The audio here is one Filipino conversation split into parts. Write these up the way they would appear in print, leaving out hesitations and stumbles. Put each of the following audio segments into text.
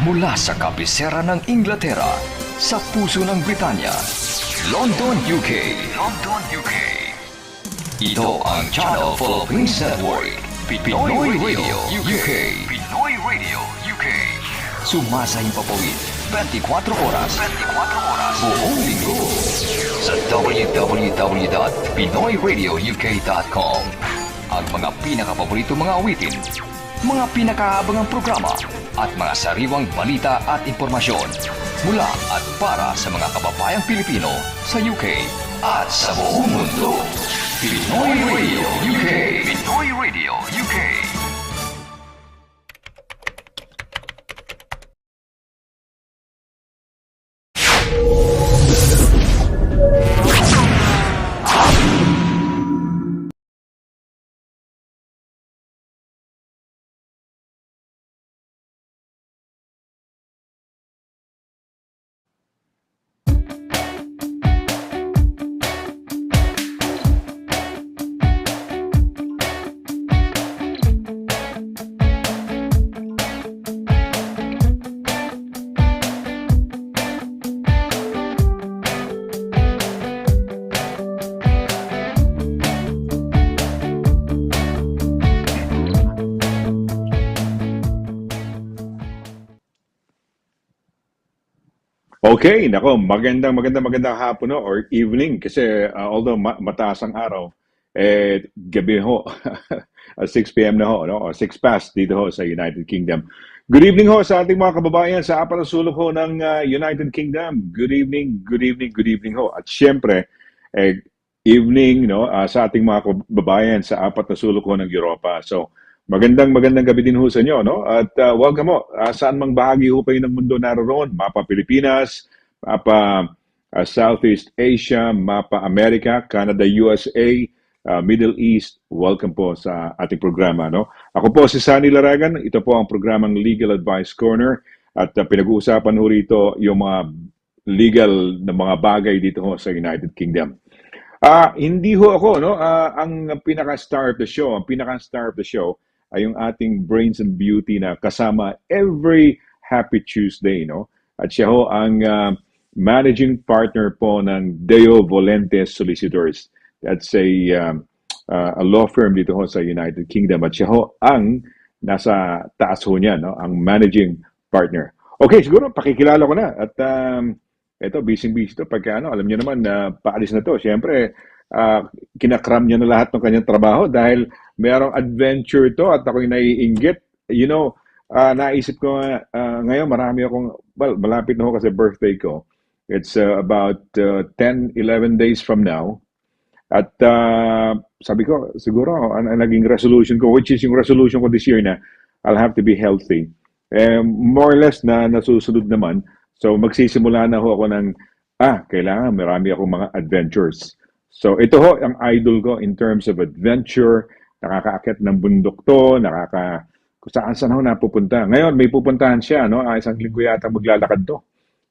Mula sa kabisera ng Inglaterra, sa puso ng Britanya, London, UK. London, UK. Ito ang Channel Philippines Network, Pinoy Radio UK. Pinoy Radio UK. Sumasahing papawid 24 oras. 24 oras. Buong linggo. Sa www.pinoyradiouk.com. Ang mga pinakapaborito mga awitin, mga pinakaabangang programa, at mga sariwang balita at impormasyon mula at para sa mga kababayang Pilipino sa UK at sa buong mundo. Pinoy Radio UK. Pinoy Radio UK. Okay, nako, magandang hapon no, or evening kasi although mataas ang araw, gabi ho, 6 p.m. na ho, no, or 6 past dito ho sa United Kingdom. Good evening ho sa ating mga kababayan sa apat na sulok ho ng United Kingdom. Good evening ho. At syempre, evening no, sa ating mga kababayan sa apat na sulok ho ng Europa. So, magandang gabi din ho sa inyo, no? At welcome mo, saan mang bahagi ho kayo ng mundo naroon, mapa Pilipinas, mapa Southeast Asia, mapa America, Canada, USA, Middle East, welcome po sa ating programa, no? Ako po si SONNY LARAGAN, ito po ang programang Legal Advice Corner at pinag-uusapan ho rito yung mga legal na mga bagay dito ho sa United Kingdom. Hindi ho ako, no? Ang pinaka-star of the show, ay yung ating Brains and Beauty na kasama every Happy Tuesday, no? At siya ho ang managing partner po ng Deo Volentes Solicitors. That's a law firm dito ho sa United Kingdom. At siya ho ang nasa taas ho niya, no? Ang managing partner. Okay, siguro pakikilala ko na. At ito, busy-busy to. Pagka alam niyo naman na paalis na to. Siyempre, kinakram niya na lahat ng kanyang trabaho dahil mayroong adventure to at ako'y naiinggit. You know, naisip ko ngayon marami akong, well, malapit na ako kasi birthday ko. It's about 10, 11 days from now. At sabi ko, siguro, ang naging resolution ko, which is yung resolution ko this year na I'll have to be healthy. More or less na nasusunod naman. So magsisimula na ho ako ng, kailangan marami akong mga adventures. So ito ho ang idol ko in terms of adventure, nakakaakyat ng bundok to, kung saan ho napupunta. Ngayon may pupuntahan siya, no? Isang linggo yata maglalakad to.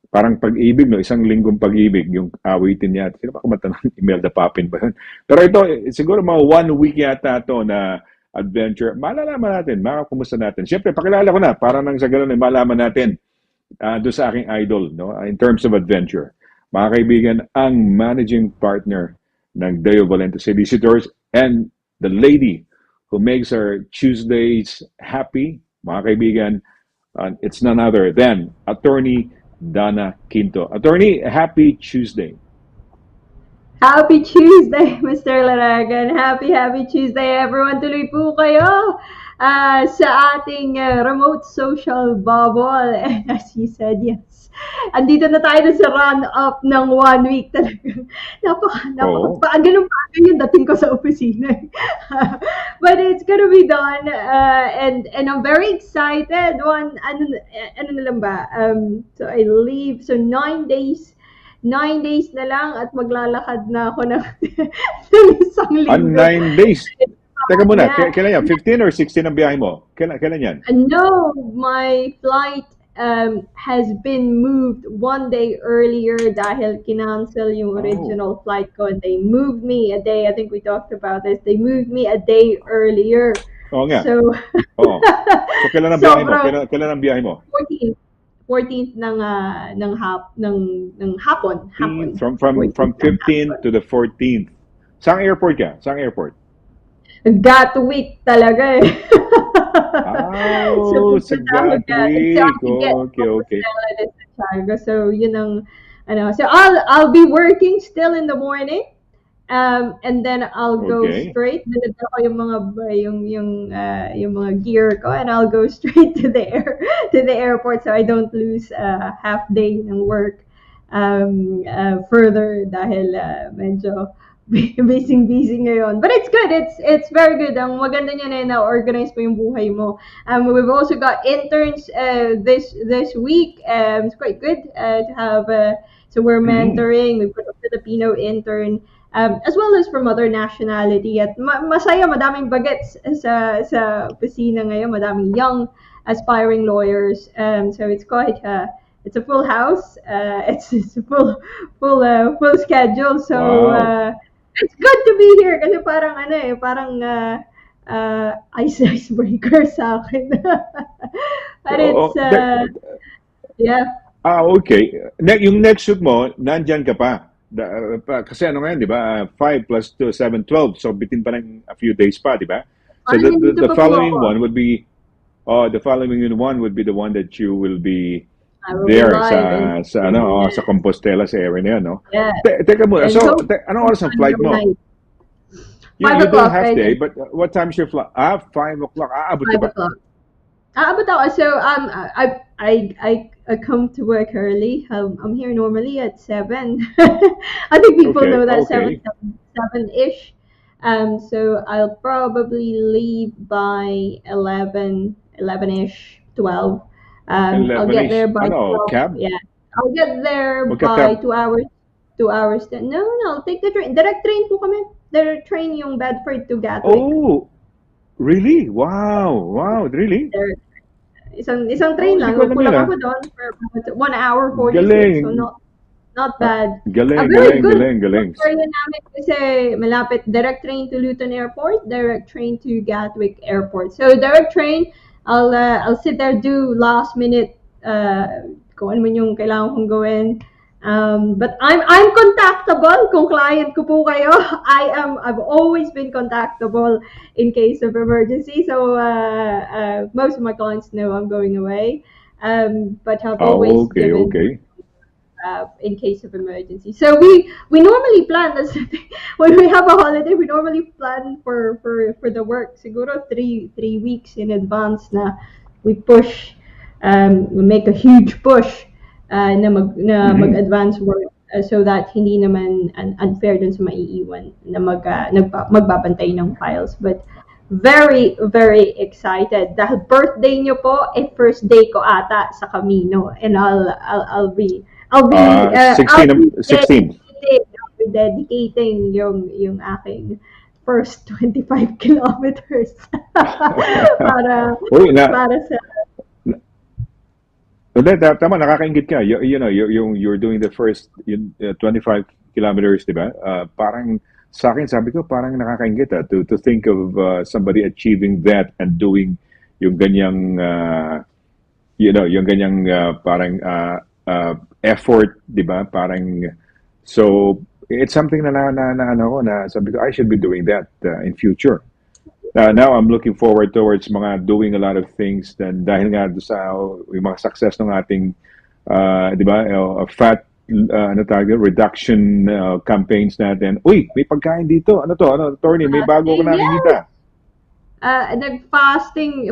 Parang pag-ibig, no? Isang linggong pag-ibig, yung awitin niya. Sino ba kumanta ng Imelda Papin ba yun? Pero ito, siguro mga 1 week yata to na adventure. Malalaman natin, makakumusta natin. Siyempre, pakilala ko na, para nang sa ganun, malaman natin doon sa aking idol, no? In terms of adventure. Mga kaibigan, ang managing partner ng Deo Volentes Solicitors and the lady who makes our Tuesdays happy, mga kaibigan, it's none other than Attorney DANNA Quinto. Attorney, happy Tuesday. Happy Tuesday, Mr. Laragan. Happy Tuesday, everyone. Tuloy po kayo sa ating remote social bubble. And as you said, yes. Andito na tayo sa run-up ng 1 week talaga. Ganun pa yung dating ko sa opisina. But it's gonna be done. And I'm very excited. Ano na lang ba? So I leave. So 9 days na lang at maglalakad na ako ng isang linggo. 9 days? Teka muna, kailan yan? 15 or 16 ang biyahe mo? Kailan yan? No, my flight has been moved 1 day earlier dahil kinancel yung original flight ko, and they moved me a day. I think we talked about this. They moved me a day earlier. Oo nga. So, So kailan ang biyahe mo? Kailan ang biyahe mo? 14th ng hapon. 15 from 14th ng 15 hapon. to the 14th. Saang airport ka? Saang airport? Gatwick talaga eh. So Oh, sa pupunta ako dyan. So I Gatwick. could get Okay, okay. Compostela din sa Tiago. So yun ang so I'll be working still in the morning. And then I'll go Okay. straight. Dinadala ko yung mga gear ko, and I'll go straight to the airport, so I don't lose half day ng work further dahil medyo busy ngayon. But it's good. It's very good. Ang maganda niya na organize mo yung buhay mo. We've also got interns this week. It's quite good to have. So we're Mhm. mentoring. We've got a Filipino intern. As well as from other nationality, at masaya, madaming bagets sa opisina ngayon, madaming young aspiring lawyers, so it's a full house, it's a full schedule, so Wow. it's good to be here kasi parang icebreaker sa akin. But it's Oo, yeah. okay. Yung next shoot mo, nandyan ka pa. Kasi ano ngayon, di ba? 5 plus 2, 7, 12. So, bitin pa ng a few days pa, di ba? So, Parang nandito the pa po following ako. one would be, the one that you will be I will be there live and sa Compostela, sa area na yan, no? yeah, Teka muna. and So, hope anong oras ang flight Monday mo? night. You 5 do o'clock, half right? day, but what time's your flight? 5 o'clock. Aabot ka 5 ba? o'clock. But so I come to work early. I'm here normally at 7. I think people Okay, know that okay. 7 ish. So I'll probably leave by 11 ish, 12. I'll get 11-ish. there by Ano, 12. cab? Yeah, I'll get there by Magka-cab? 2 hours. 2 hours. No, I'll take the train. Direct train po kami. Direct train yung Bedford to Gatwick. Oh, really? Wow, wow, really? There, isang Oh, train hindi lang. ko alam Kulang yun ah. ako doon for about 1 hour 46. So Galing. not bad. Galing, Very galing, good. galing, galing. Area namin kasi malapit, direct train to Luton Airport, direct train to Gatwick Airport. So direct train, I'll sit there, do last minute kung ano man yung kailangan kong gawin. But I'm contactable kung client ko po kayo. I've always been contactable in case of emergency. So most of my clients know I'm going away. But I've always Okay, given okay. in case of emergency. So we normally plan this when we have a holiday. We normally plan for the work. Siguro 3 weeks in advance na we push. We make a huge push na Mhm. mag-advance work so that hindi naman unfair dun sa maiiwan na magbabantay ng files. But very, very excited. Dahil birthday nyo po, first day ko ata sa Camino. And I'll be I'll be I'll 16, be 16. dedicating yung aking first 25 kilometers para Uy, para sa tama, nakakaingit ka. You know, you're doing the first 25 kilometers, di ba? Parang sa akin, sabi ko, parang nakakaingit to think of somebody achieving that and doing yung ganyang, yung ganyang parang effort, di ba? Parang, so, it's something na sabi ko, I should be doing that in future. Now I'm looking forward towards mga doing a lot of things dahil nga sa yung mga success ng ating di ba fat ano tawag yun, reduction campaigns natin. Uy, may pagkain dito. Ano to? Ano, attorney, may bago ko nakikita. Nag-fasting,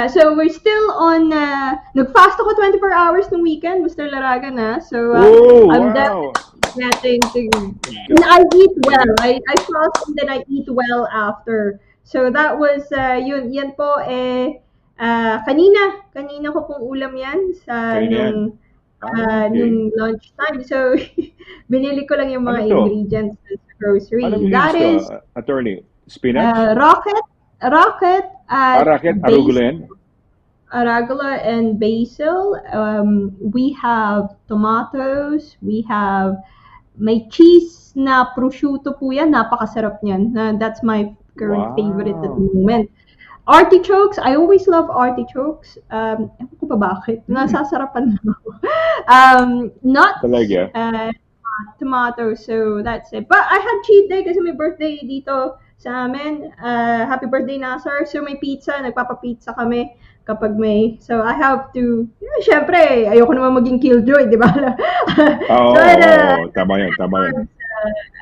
so we're still on, nag-fast ako 24 hours ng weekend, Mr. Laragan, so Oh, I'm wow. definitely getting to, I eat well, I fast and then I eat well after, so that was, yan po, kanina ko pong ulam yan, sa Kanina yan. Okay. nung lunchtime, so binili ko lang yung Ano mga to? ingredients sa grocery, Anong that ingredients is, to, attorney? Spinach? rocket Racket, basil, arugula and basil. We have tomatoes. We have may cheese na prosciutto po yan. Napakasarap niyan. That's current favorite at the Wow. moment. Artichokes, I always love artichokes. Ewan ko ba bakit? Nasasarapan na ako. Nuts, Talaga. tomatoes, so that's it. But I had cheat day kasi may birthday dito sa amin. Happy birthday, Nasar. So may pizza, nagpapa-pizza kami kapag may. So I have to, syempre, ayoko naman maging killjoy, di ba? Oo, So I had, tama yan, tama yan.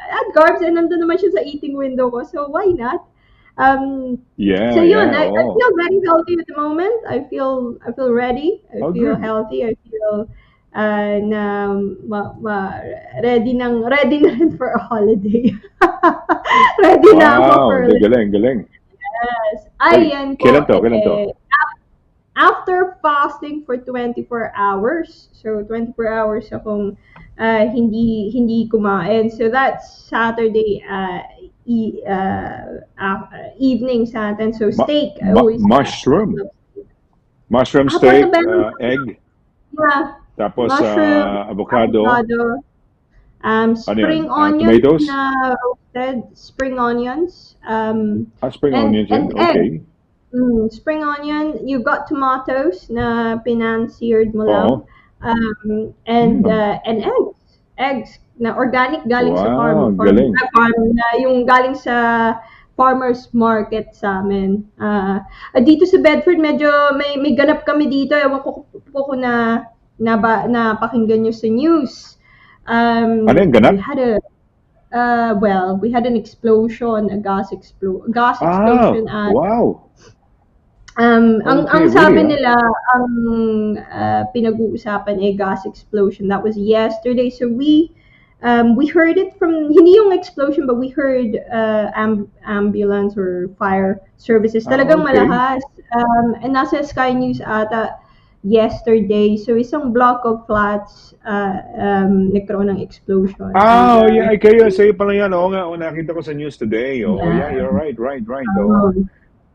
add carbs and nandun naman siya sa eating window ko. So why not? So Yeah, yun, yeah, I oo. feel very healthy at the moment. I feel ready. I Oh, feel good. healthy. I feel na ready na rin for a holiday. Ready na ako for Wow, a galing, galing. yes. Oy, Ayan kailan po, to? Kailan to? after fasting for 24 hours. So 24 hours akong hindi kumain. So that's Saturday evening sa atin. So steak, I always Mushroom. love steak. Mushroom steak, Portobello, egg, yeah. tapos Mushroom, avocado. avocado, Ano yun? spring onions Tomatoes? na roasted, spring onions, Spring onions yan? and egg. Okay. Spring onion, you got tomatoes na pinanseared mo lang. Oo. And eggs. Eggs na organic galing sa Wow, farm. galing. Farm na yung galing sa farmers market sa amin. Dito sa Bedford, medyo may ganap kami dito. Ewan ko kung napakinggan nyo sa news. Ano yung ganap? We had an explosion, a gas explosion at wow. ang Okay, sabi really, nila, ang pinag-uusapan ay gas explosion. That was yesterday. So we heard it from, hindi yung explosion, but we heard ambulance or fire services. Talagang okay. malahas. And nasa Sky News ata yesterday. So isang block of flats nagkaroon ng explosion. Yeah, kayo, sa'yo pala yan. Oo nga, nakita ko sa news today. Oh, yeah, you're right. Oo.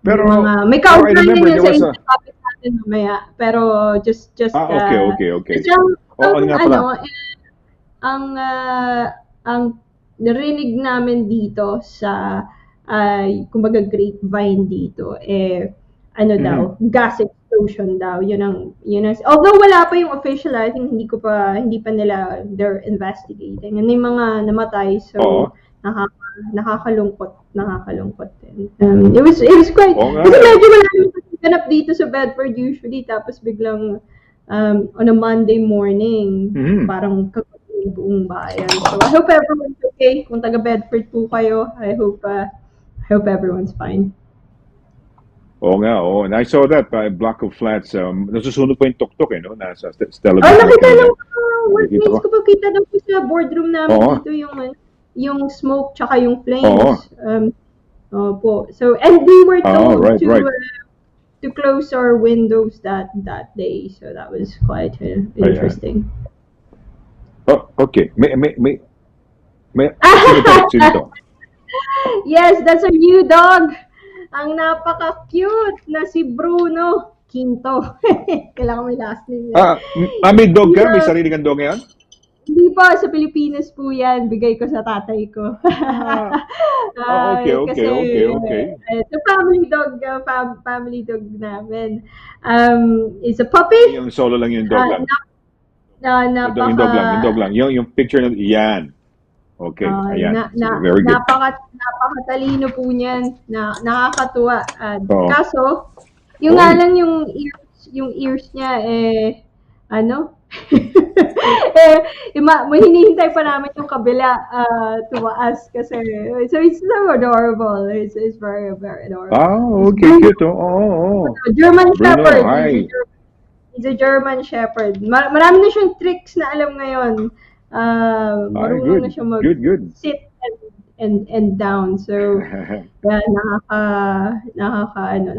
Pero, may I kaugnayan remember yan there sa was a... topic natin mamaya. Pero just okay. kasi Oo, nga pala. ang narinig namin dito sa kumbaga grapevine dito daw gas explosion daw yun ang although wala pa yung official, I think hindi pa nila, they're investigating and yung mga namatay, so nakakalungkot din. It was quite kasi medyo maraming ganap dito sa Bedford usually, tapos biglang on a Monday morning parang yung buong bayan. So I hope everyone's okay. Kung taga Bedford po kayo, I hope everyone's fine. Oo nga, oo. And I saw that block of flats. Nasusunog pa yung tuktok no? Nasa television. Nakita lang workmates ko po, kita daw po sa boardroom namin dito yung smoke tsaka yung flames. Opo. So, and we were told to close our windows that day. So that was quite interesting. Okay. May sino to? Yes, that's our new dog. Ang napaka-cute na si Bruno Quinto. Kailangan may last name yan. May dog ka? May sarili kang dog ngayon? Hindi po, sa Pilipinas po yan. Bigay ko sa tatay ko. Okay. It's a family dog namin. It's a puppy. Yung solo lang yung dog lang. Yung dog lang. Yung picture na yan. Okay, ayan. Very good. Napakatalino po niyan. Nakakatuwa. Kaso, yung nga lang yung ears niya hinihintay pa namin yung kabila tumaas kasi so it's so adorable. It's very, very adorable. Okay, cute. Oh. German Shepherd. Hi. He's a German Shepherd. Marami na siyang tricks na alam ngayon. Marunong na siya sit and down. So,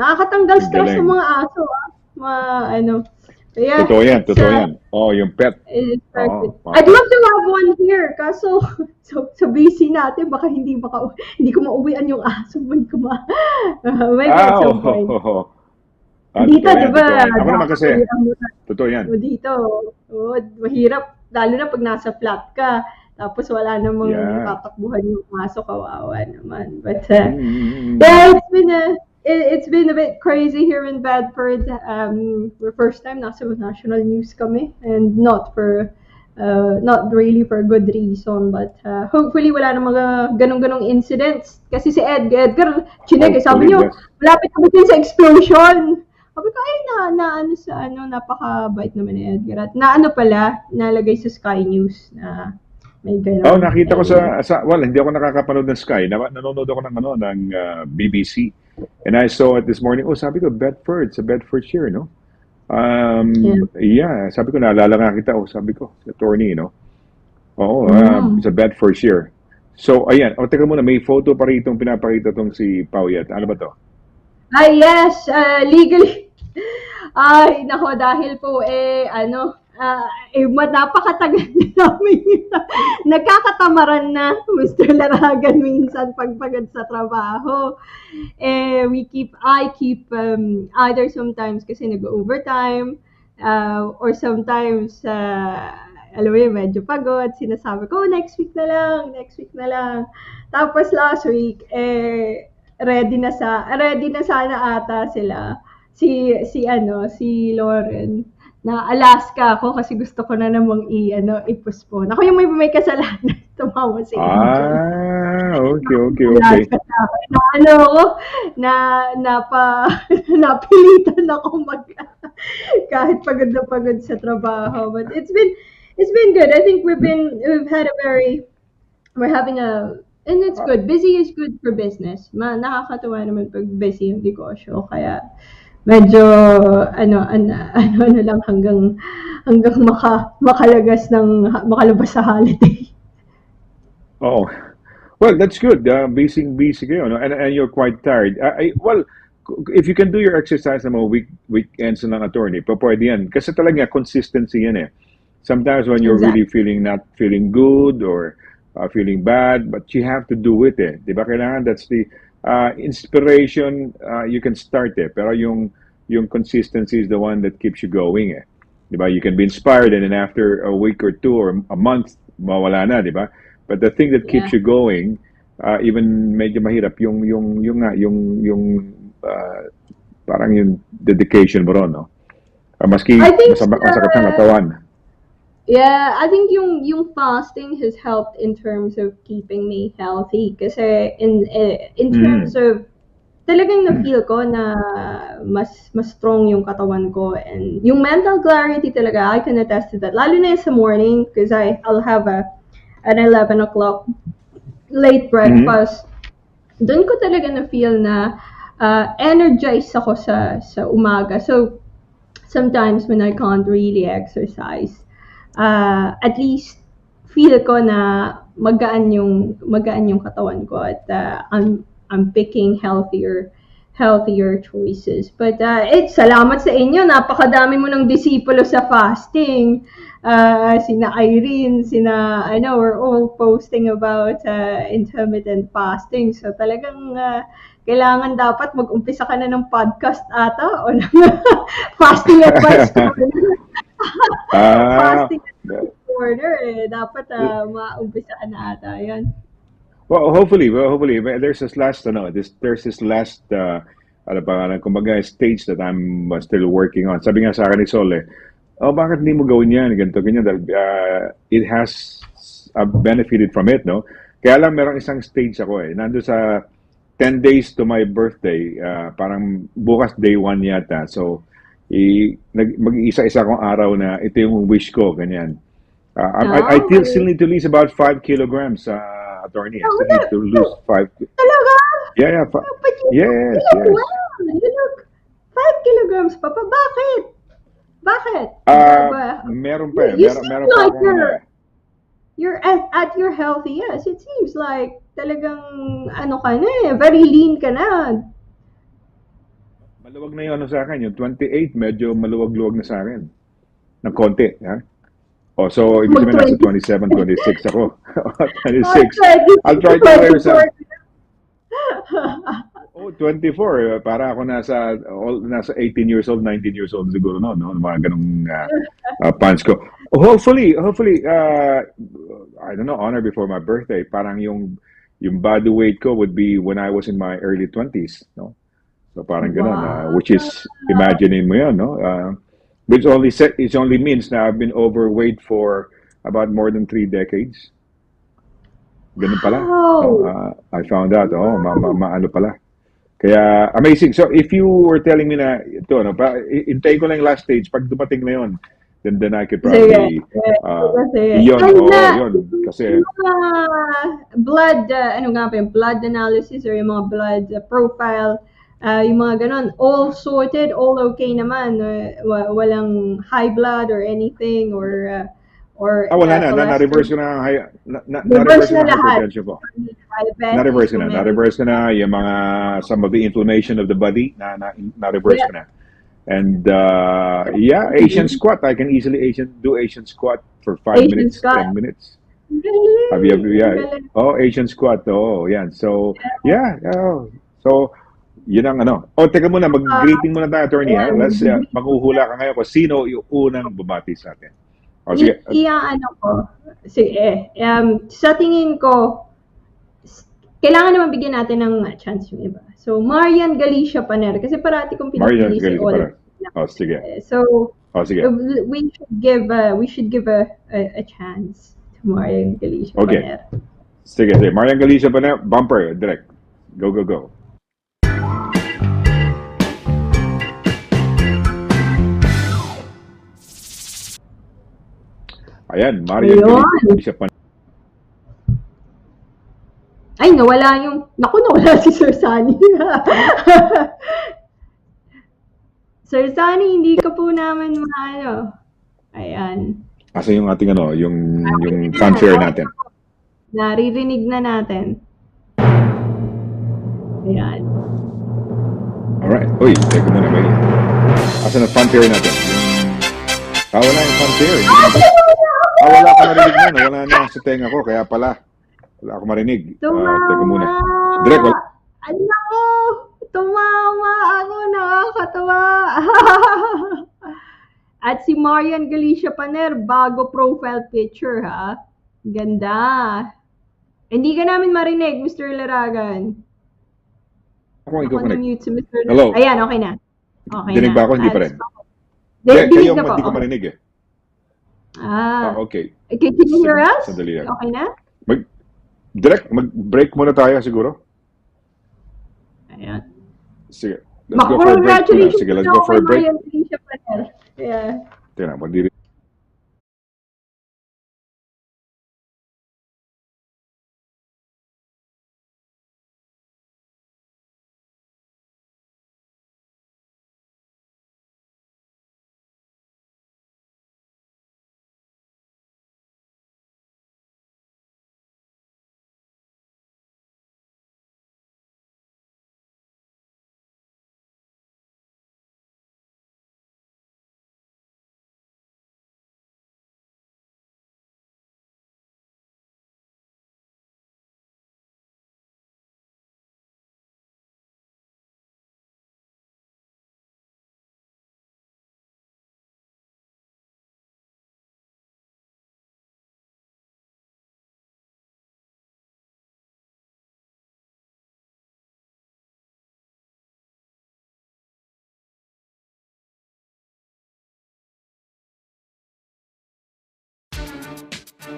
nakakatanggal stress ng mga aso. Yeah, totoo yan. Yung pet. I'd love to have one here. Kaso, so busy natin, baka hindi ko mauwian yung aso. Maybe at some point. Dito, di ba? Ako naman kasi, totoo yan. Dito, mahirap. Lalo na pag nasa flat ka, Tapos wala namang Yeah. tatakbuhan yung aso, kawawa naman. But Mm-hmm. yeah, it's been a bit crazy here in Bedford. For first time nasa national news kami, and not really for a good reason, but hopefully wala na mga ganong incidents. Kasi si Edgar Chineg, sabi Hopefully, niyo, yes. malapit kami din sa explosion. Sabi ko, ay, ano sa, ano, napaka-bait naman ni Edgar. At na ano pala, nalagay sa Sky News na may Oh, ganon. nakita ko And, well, hindi ako nakakapanood ng Sky. Nanonood ako ng BBC. And I saw it this morning. Oh, sabi ko, Bedford, sa Bedfordshire, no? yeah. Yeah, sabi ko, naalala nga kita. Oh, sabi ko, si attorney, no? Oo, Mm. sa Bedfordshire. So, ayan. O, teka muna, may photo pa rito pinapakita tong si Pauyat. Ano ba to? Ay, yes, legally. Ay, nako, dahil po, napakatagal na namin nagkakatamaran na, Mr. Laragan, minsan pagpagod sa trabaho. I keep, either sometimes kasi nag-overtime, or sometimes, alam mo yun, medyo pagod, sinasabi ko, next week na lang. Tapos last week, ready na sana ata sila. Si Lauren, na Alaska ako kasi gusto ko na namang i-postpone. Ako yung may kasalanan. Tumawa si Angel. Okay. Alaska na ako. Na ano ako, na napa napilitan ako kahit pagod na pagod sa trabaho. But it's been good. I think we've had a very we're having and it's good. Busy is good for business. Nakakatuwa naman pag busy yung negosyo. Kaya medyo ano lang hanggang makalabas sa holiday. Oh, well, that's good. Busy kayo, no? And you're quite tired. Well, if you can do your exercise ng mga weekends ng attorney, pwede yan. Kasi talaga, consistency yan eh. Sometimes when you're really Exactly. not feeling good or feeling bad, but you have to do it eh. Di ba? Kailangan, that's the inspiration, you can start eh. Pero yung consistency is the one that keeps you going eh. Di ba? You can be inspired and then after a week or two or a month, mawala na, di ba? But the thing that keeps Yeah. you going, even medyo mahirap, parang yung dedication mo ron, no? Maski I think masakit ng katawan. Yeah, I think yung fasting has helped in terms of keeping me healthy kasi in terms of talagang na-feel ko na mas strong yung katawan ko, and yung mental clarity talaga, I can attest to that. Lalo na sa morning because I'll have an 11 o'clock late breakfast. Doon ko talaga na-feel na energized ako sa umaga. So sometimes when I can't really exercise, at least feel ko na magaan yung katawan ko, at I'm picking healthier choices. But salamat sa inyo, napakadami mo ng disipulo sa fasting. Sina Irene, I know we're all posting about intermittent fasting. So talagang kailangan dapat mag-umpisa ka na ng podcast ata o ng fasting advice corner. Fasting advice corner dapat maumpisa ka na ata yan. Well, hopefully, there's this last, there's this last, kumbaga, stage that I'm still working on. Sabi nga sa akin ni Sole, bakit hindi mo gawin yan, ganito, ganyan, dahil it has benefited from it, no? Kaya lang merong isang stage ako nando sa 10 days to my birthday, parang bukas day 1 yata, so mag-isa-isa akong araw na ito yung wish ko, ganyan. I still need to lose about 5 kilograms, attorney. I still need to lose 5. Talaga? Yeah. But Yes. well, you look 5 kilograms pa. Bakit? Bakit? Meron pa You Meron seem pa like akong you're at your healthy. Yes, it seems like talagang ka na very lean ka na. maluwag na yung sa akin. Yung 28, medyo maluwag-luwag na sa akin. Ng konti, ha? So, ibig sabihin nasa 27, 26 ako. 26. I'll try to wear some. 24. Para ako nasa 18 years old, 19 years old siguro, no? Mga ganong pants ko. Hopefully, I don't know, on or before my birthday, parang yung body weight ko would be when I was in my early 20s, no? So parang ganun, Wow. which is, imaginein mo yun, no? Which it only means na I've been overweight for about more than 3 decades. Ganun pala, no? Wow. I found out, Wow. ano pala. Kaya, amazing. So, if you were telling me na ito, ano, intay ko lang yung last stage, pag dumating na yun, then I could Sige. probably, Sige. yun, And yun. Kasi, yung mga blood, ano nga ba yung blood analysis or yung mga blood profile, yung mga ganon, all sorted, all okay naman. Walang high blood or anything or wala na, cholesterol. na-reverse ko na, Reverse na-reverse ko na na lahat. hypertension ko. Diabetes, Na-reverse ko kung na. meron. Na-reverse ko na yung mga, some of the inflammation of the body, na-reverse Yeah. ko na. And, yeah, Asian squat. I can easily do Asian squat for 5 Asian minutes, Scott. 10 minutes. Ang galing. Have you ever, Ang yeah. galing. Oh, Asian squat. Oh, yan. So, yeah. Oh. So, yun ang ano. Teka muna, mag-greeting muna tayo, attorney. Ha? Let's, maghuhula ka ngayon kung sino yung unang bumati sa atin. Sige. Ano ko. Sige. Sa tingin ko, kailangan naman bigyan natin ng chance yung iba. So, Marian Galicia Paner. Kasi parati kong Marian pinapili si Galicia Olive. Paner. Sige. So, Sige. we should give a chance to Marian Galicia Paner. Sige. Marian Galicia Paner, bumper, direct. Go, go, go. Ayan, Marian Galicia Paner. Ay, nawala si Sir Sonny. Sir Sonny, hindi ka po naman maano. Ayan. Asa yung ating yung fanfare natin? Naririnig na natin. Ayan. Alright. Uy, teka muna. Asa na fanfare natin? Wala yung fanfare. Wala ko narinig nun. Wala na sa tenga ko. Kaya pala, wala ako marinig. Teka muna. Direct, wala. Ano? Tumawa ako. Nakakatawa. At si Marian Galicia Paner, bago profile picture, ha? Ganda. Hindi ka namin marinig, Mr. Laragan. Ako i-connect. Mute si Mr. Hello? Ayan, okay na. Okay Dinig na. ba ako? Hindi pa rin. Dinig na po. Hindi ko marinig eh. Okay. Can you hear us? Sandali lang. Okay na? Mag-break muna tayo siguro. Ayan. Sige. Let's go for a break. Sige, let's go for a break. Yeah. Tingnan, magdiri.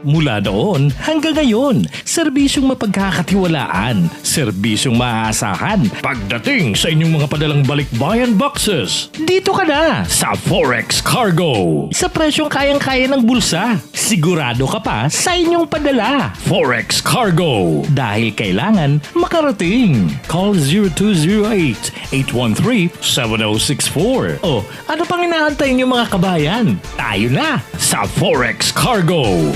Mula noon hanggang ngayon, serbisyong mapagkakatiwalaan, serbisyong maaasahan pagdating sa inyong mga padalang balikbayan boxes. Dito ka na sa Forex Cargo. Sa presyong kayang-kaya ng bulsa, sigurado ka pa sa inyong padala. Forex Cargo. Dahil kailangan makarating. Call 0208-813-7064. O ano pang inaantay niyo mga kabayan? Tayo na sa Forex Cargo.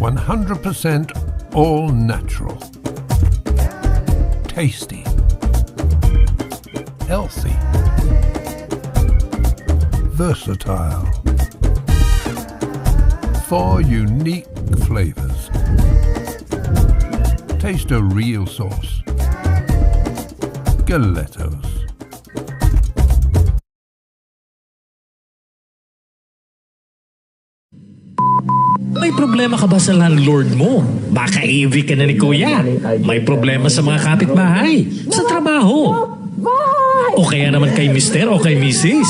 %100% all natural, tasty, healthy, versatile, 4 unique flavors. Taste a real sauce. Stilettos. May problema ka ba sa landlord mo? Baka iwi ka na ni Kuya. May problema sa mga kapitbahay, sa trabaho. O kaya naman kay Mister o kay Mrs.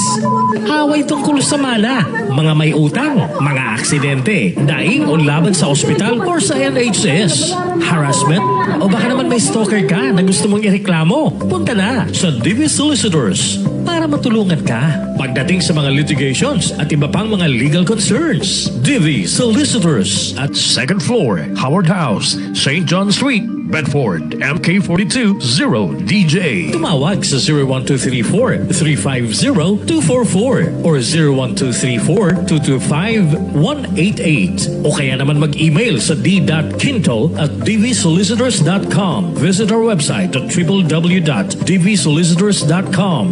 Away tungkol sa mala, mga may utang, mga aksidente, daing o laban sa ospital or sa NHS, harassment, o baka naman may stalker ka na gusto mong ireklamo. Punta na sa DV Solicitors para matulungan ka pagdating sa mga litigations at iba pang mga legal concerns. DV Solicitors at 2nd floor, Howard House, St. John Street, Bedford, MK42 0DJ. Tumawag sa 01234-350-244 or 01234-225-188 o kaya naman mag-email sa d.quinto@dvsolicitors.com. Visit our website at www.dvsolicitors.com.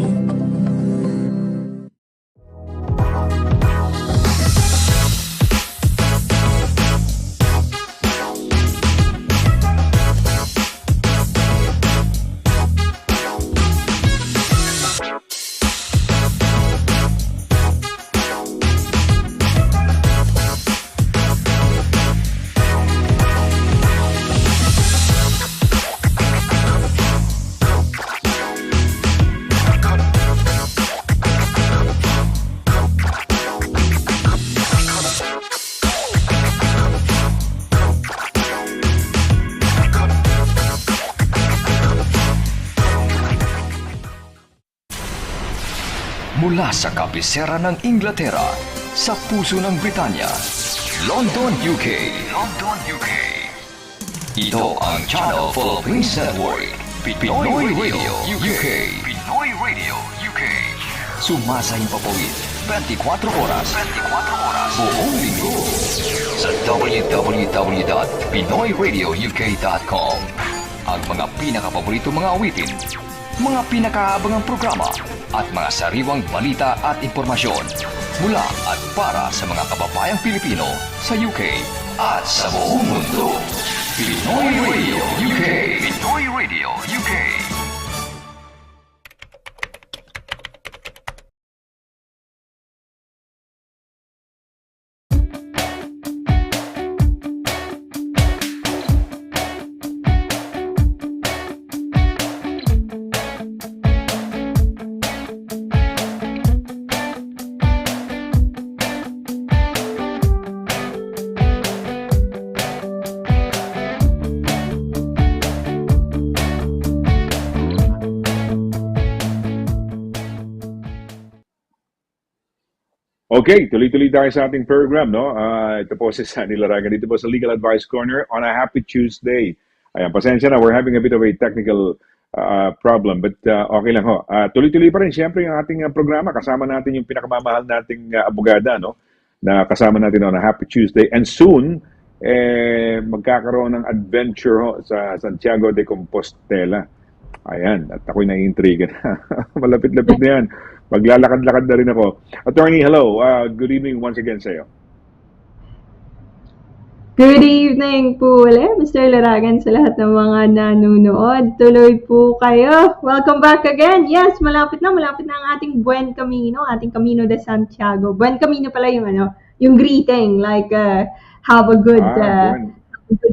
Mula sa kabisera ng Inglaterra, sa puso ng Britanya, London, UK. London, UK. Ito ang Channel Philippines Network, Pinoy Radio, UK. Pinoy Radio, UK. Sumasahing papawid, 24 oras. 24 oras. Buong linggo. Sa www.pinoyradiouk.com. Ang mga pinakapaborito mga awitin, mga pinakaabangang programa, at mga sariwang balita at impormasyon mula at para sa mga kababayang Pilipino sa UK at sa buong mundo. Pinoy Radio UK. Pinoy Radio UK. Okay, tuloy-tuloy tayo sa ating program, no? Ito po si Sonny LARAGAN dito po sa Legal Advice Corner on a happy Tuesday. Ayan, pasensya na, we're having a bit of a technical problem, but okay lang ho. Tuloy-tuloy pa rin, siyempre, yung ating programa. Kasama natin yung pinakamamahal nating abogada, no? Na kasama natin on a happy Tuesday. And soon, magkakaroon ng adventure ho sa Santiago de Compostela. Ayan, at ako'y naiintriga na. Malapit-lapit na yan. Maglalakad-lakad na rin ako. Attorney, hello. Good evening once again sa iyo. Good evening po ulit, Mr. LARAGAN, sa lahat ng mga nanonood. Tuloy po kayo. Welcome back again. Yes, malapit na ang ating Buen Camino, ating Camino de Santiago. Buen Camino pala yung greeting, like have a good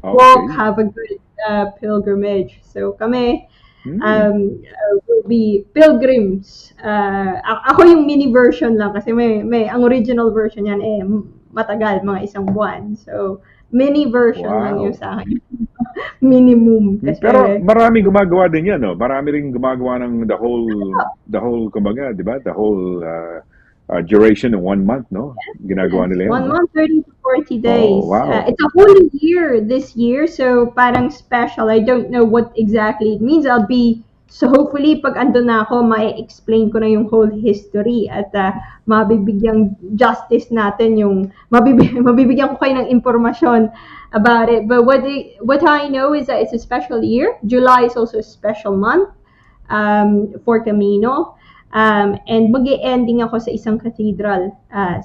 walk, have a good pilgrimage. So kami will be pilgrims. Ako yung mini version lang kasi may ang original version yan matagal, mga isang buwan. So mini version lang yung sa akin. Minimum kasi. Pero marami gumagawa din yan, no? Marami ring gumagawa ng the whole kumbaga, 'di ba? The whole duration of 1 month, no? Ginagawa nila yan. 1 month, 30 to 40 days. Oh, wow. It's a whole year this year, so parang special. I don't know what exactly it means. So hopefully, pag andun na ako, ma-explain ko na yung whole history at mabibigyang justice natin mabibigyan ko kayo ng impormasyon about it. But what I know is that it's a special year. July is also a special month for Camino. And mag-e-ending ako sa isang cathedral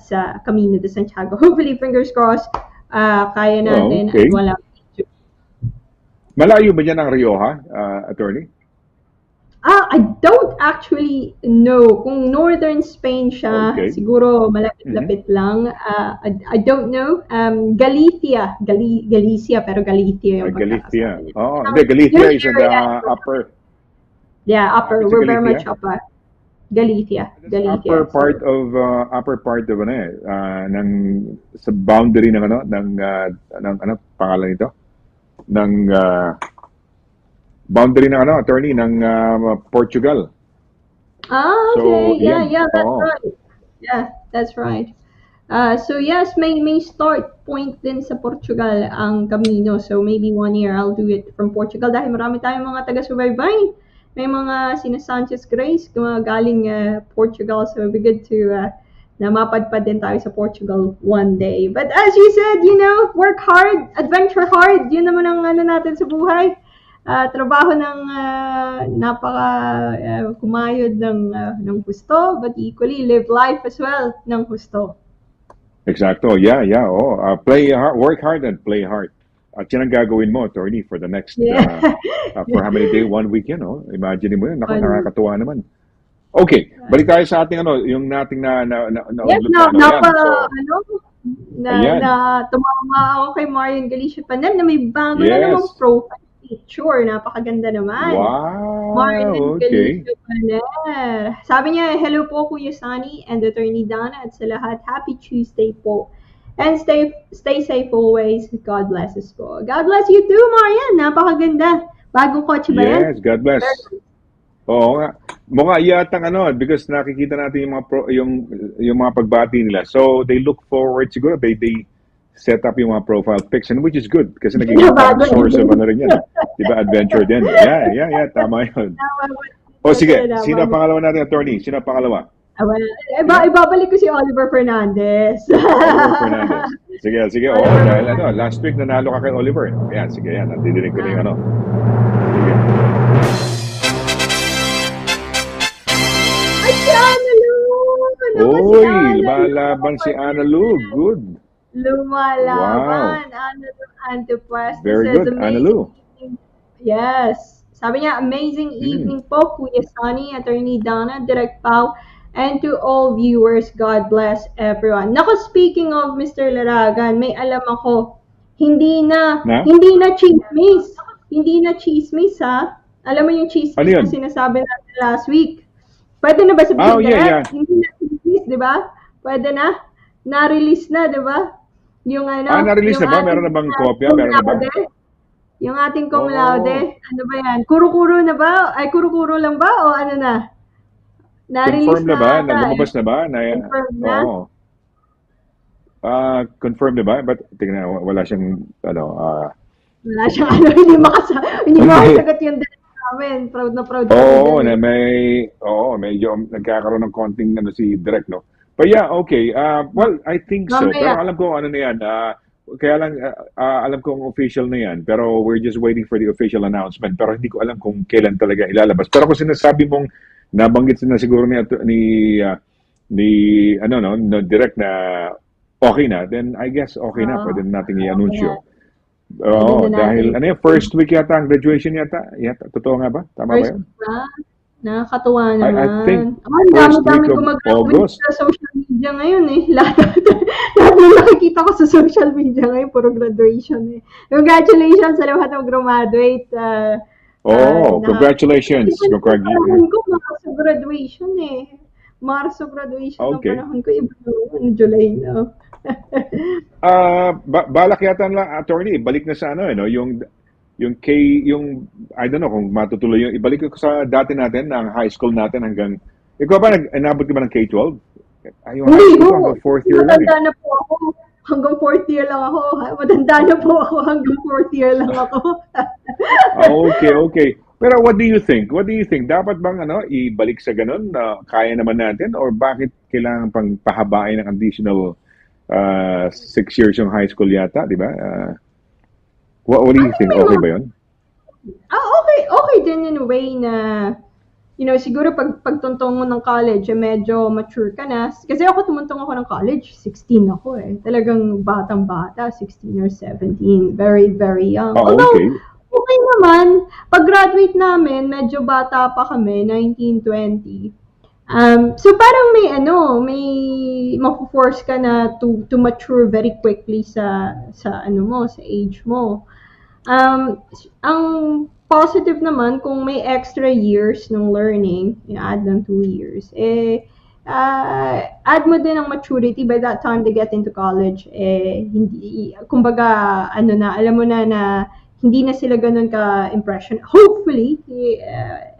sa Camino de Santiago. Hopefully, fingers crossed, kaya natin at wala. Malayo ba dyan ang Rioja, attorney? I don't actually know kung northern Spain siya, Okay. siguro malapit-lapit lang. I don't know. Galicia, pero Galicia yung Galicia. pagkakasabi nila. Oh, hindi, Galicia Yung is in the area, upper. yeah, upper. It's We're very much Galicia. upper. Galicia. Upper part So, of ano ng sa boundary ng ng pangalan nito ng boundary ng attorney ng Portugal. okay. So, Yeah, yan. that's Oo. right. Yeah, that's right. So yes, may start point din sa Portugal ang Camino. So maybe 1 year I'll do it from Portugal dahil marami tayong mga taga-subaybay. May mga sina Sanchez Grace galing Portugal. So it'd be good to na mapadpad din tayo sa Portugal one day. But as you said, work hard, adventure hard. Yun naman ang natin sa buhay. Trabaho ng kumayod ng husto, but equally live life as well ng husto. Exacto. Yeah. Oh, play hard, work hard and play hard. At yan ang gagawin mo, attorney, for the next for how many days? 1 week yan, oh. Imagine mo yun. Naku, nakakatuwa naman. Okay, balik tayo sa ating yung nating Yes, Ayan. tumama ako kay Marian Galicia Panel na may bago na Yes. namang profile picture. Napakaganda naman. Wow, Marian okay. Galicia Panel. Sabi niya, hello po Kuya Sonny and Attorney Dana at sa lahat. Happy Tuesday po. And stay safe always. God bless us po. God bless you too, Marian. Napakaganda. Bagong kotse ba yan? Yes, God bless. Oo nga. Mukha yatang because nakikita natin yung mga yung mga pagbati nila. So they look forward siguro they set up yung mga profile pics and which is good kasi naging source of rin yan. 'Di ba? Adventure din. Yeah, tama 'yun. O sige, sino ang pangalawa natin, attorney? Sino ang pangalawa? Ibabalik ko si Oliver Fernandez. Oliver Fernandez. Sige. Dahil last week nanalo ka kay Oliver. Yan, sige yan. Nandidinig ko na yung Sige. Ay, si Ana Lu! Uy, lumalaban si Ana Lu. Good. Lumalaban. Ana Lu Antipas. Very good, Ana Lu. Yes. Sabi niya, amazing evening po, Kuya Sonny, Attorney Dana, Direct Pau, and to all viewers, God bless everyone. Nako, speaking of Mr. Laragan, may alam ako, hindi na chismis. Hindi na chismis, ha? Alam mo yung chismis na sinasabi natin last week? Pwede na ba sabihin direct? Hindi na chismis, di ba? Pwede na? Na-release na, di ba? Yung na-release na ba? Meron na bang kopya? Meron na ba? Yung ating cum laude, ano ba yan? Kuro-kuro na ba? Ay, kuro-kuro lang ba? O ano na? Na-release confirm na ba? Lumabas na ba? Confirm na? Oo. Confirm na ba? But tingnan, wala siyang wala siyang hindi makasagot yung date namin. Proud na proud. Medyo nagkakaroon ng konting si Direk, no? But yeah, okay. Well, I think so. Pero alam ko ano na yan. Kaya lang, alam kong official na yan. Pero we're just waiting for the official announcement. Pero hindi ko alam kung kailan talaga ilalabas. Pero kung sinasabi mong nabanggit na siguro ni Direk na okay na, then I guess okay na. Pwede natin i-anunsyo. Dahil first week yata ang graduation yata. Totoo nga ba? Tama ba yun? Nakakatuwa naman. I think dami gumagawa sa social media ngayon eh. Lahat na nakikita ko sa social media ngayon, puro graduation eh. Congratulations sa lahat ng graduate. Congratulations. Panahon ko, Marso graduation eh. Marso graduation ng panahon ko. Iba naman, July na. Balak yata lang, attorney, balik na sa yung I don't know kung matutuloy yung ibalik ko sa dati natin ng high school natin hanggang ikaw ba nabot ka ba ng K-12? Hanggang 4th year lang. Matanda na po ako. Hanggang 4th year lang ako. Matanda na po ako. Hanggang 4th year lang ako. Okay. Pero what do you think? Dapat bang ibalik sa ganun na kaya naman natin or bakit kailangan pang pahabain ng additional 6 years yung high school yata, di ba? What do you think? Okay ba yun? Okay din in a way na siguro pagtuntong mo ng college, medyo mature ka na. Kasi ako tumuntong ako ng college, 16 ako eh. Talagang batang-bata, 16 or 17. Very, very young. Okay. okay naman. Pag-graduate namin, medyo bata pa kami, 1920. So parang may mafo-force ka na to mature very quickly sa sa age mo. Ang positive naman kung may extra years ng learning, add ng 2 years, add mo din ang maturity by that time they get into college, hindi, kumbaga, alam mo na hindi na sila ganun ka-impression. Hopefully,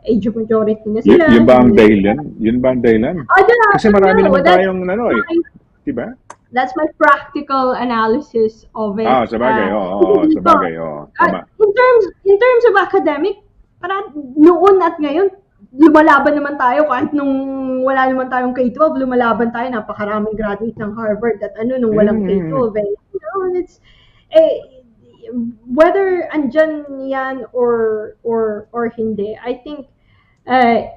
age of majority na sila. Yun ba ang dahilan? Yun ba ang dahilan? Kasi marami naman tayong diba? That's my practical analysis of it. Sabagay. Sabagay. Tama. In terms of academic, parang noon at ngayon, lumalaban naman tayo kahit nung wala naman tayong K-12, lumalaban tayo, napakaraming graduate ng Harvard at nung walang K-12. It's whether andyan yan or hindi, I think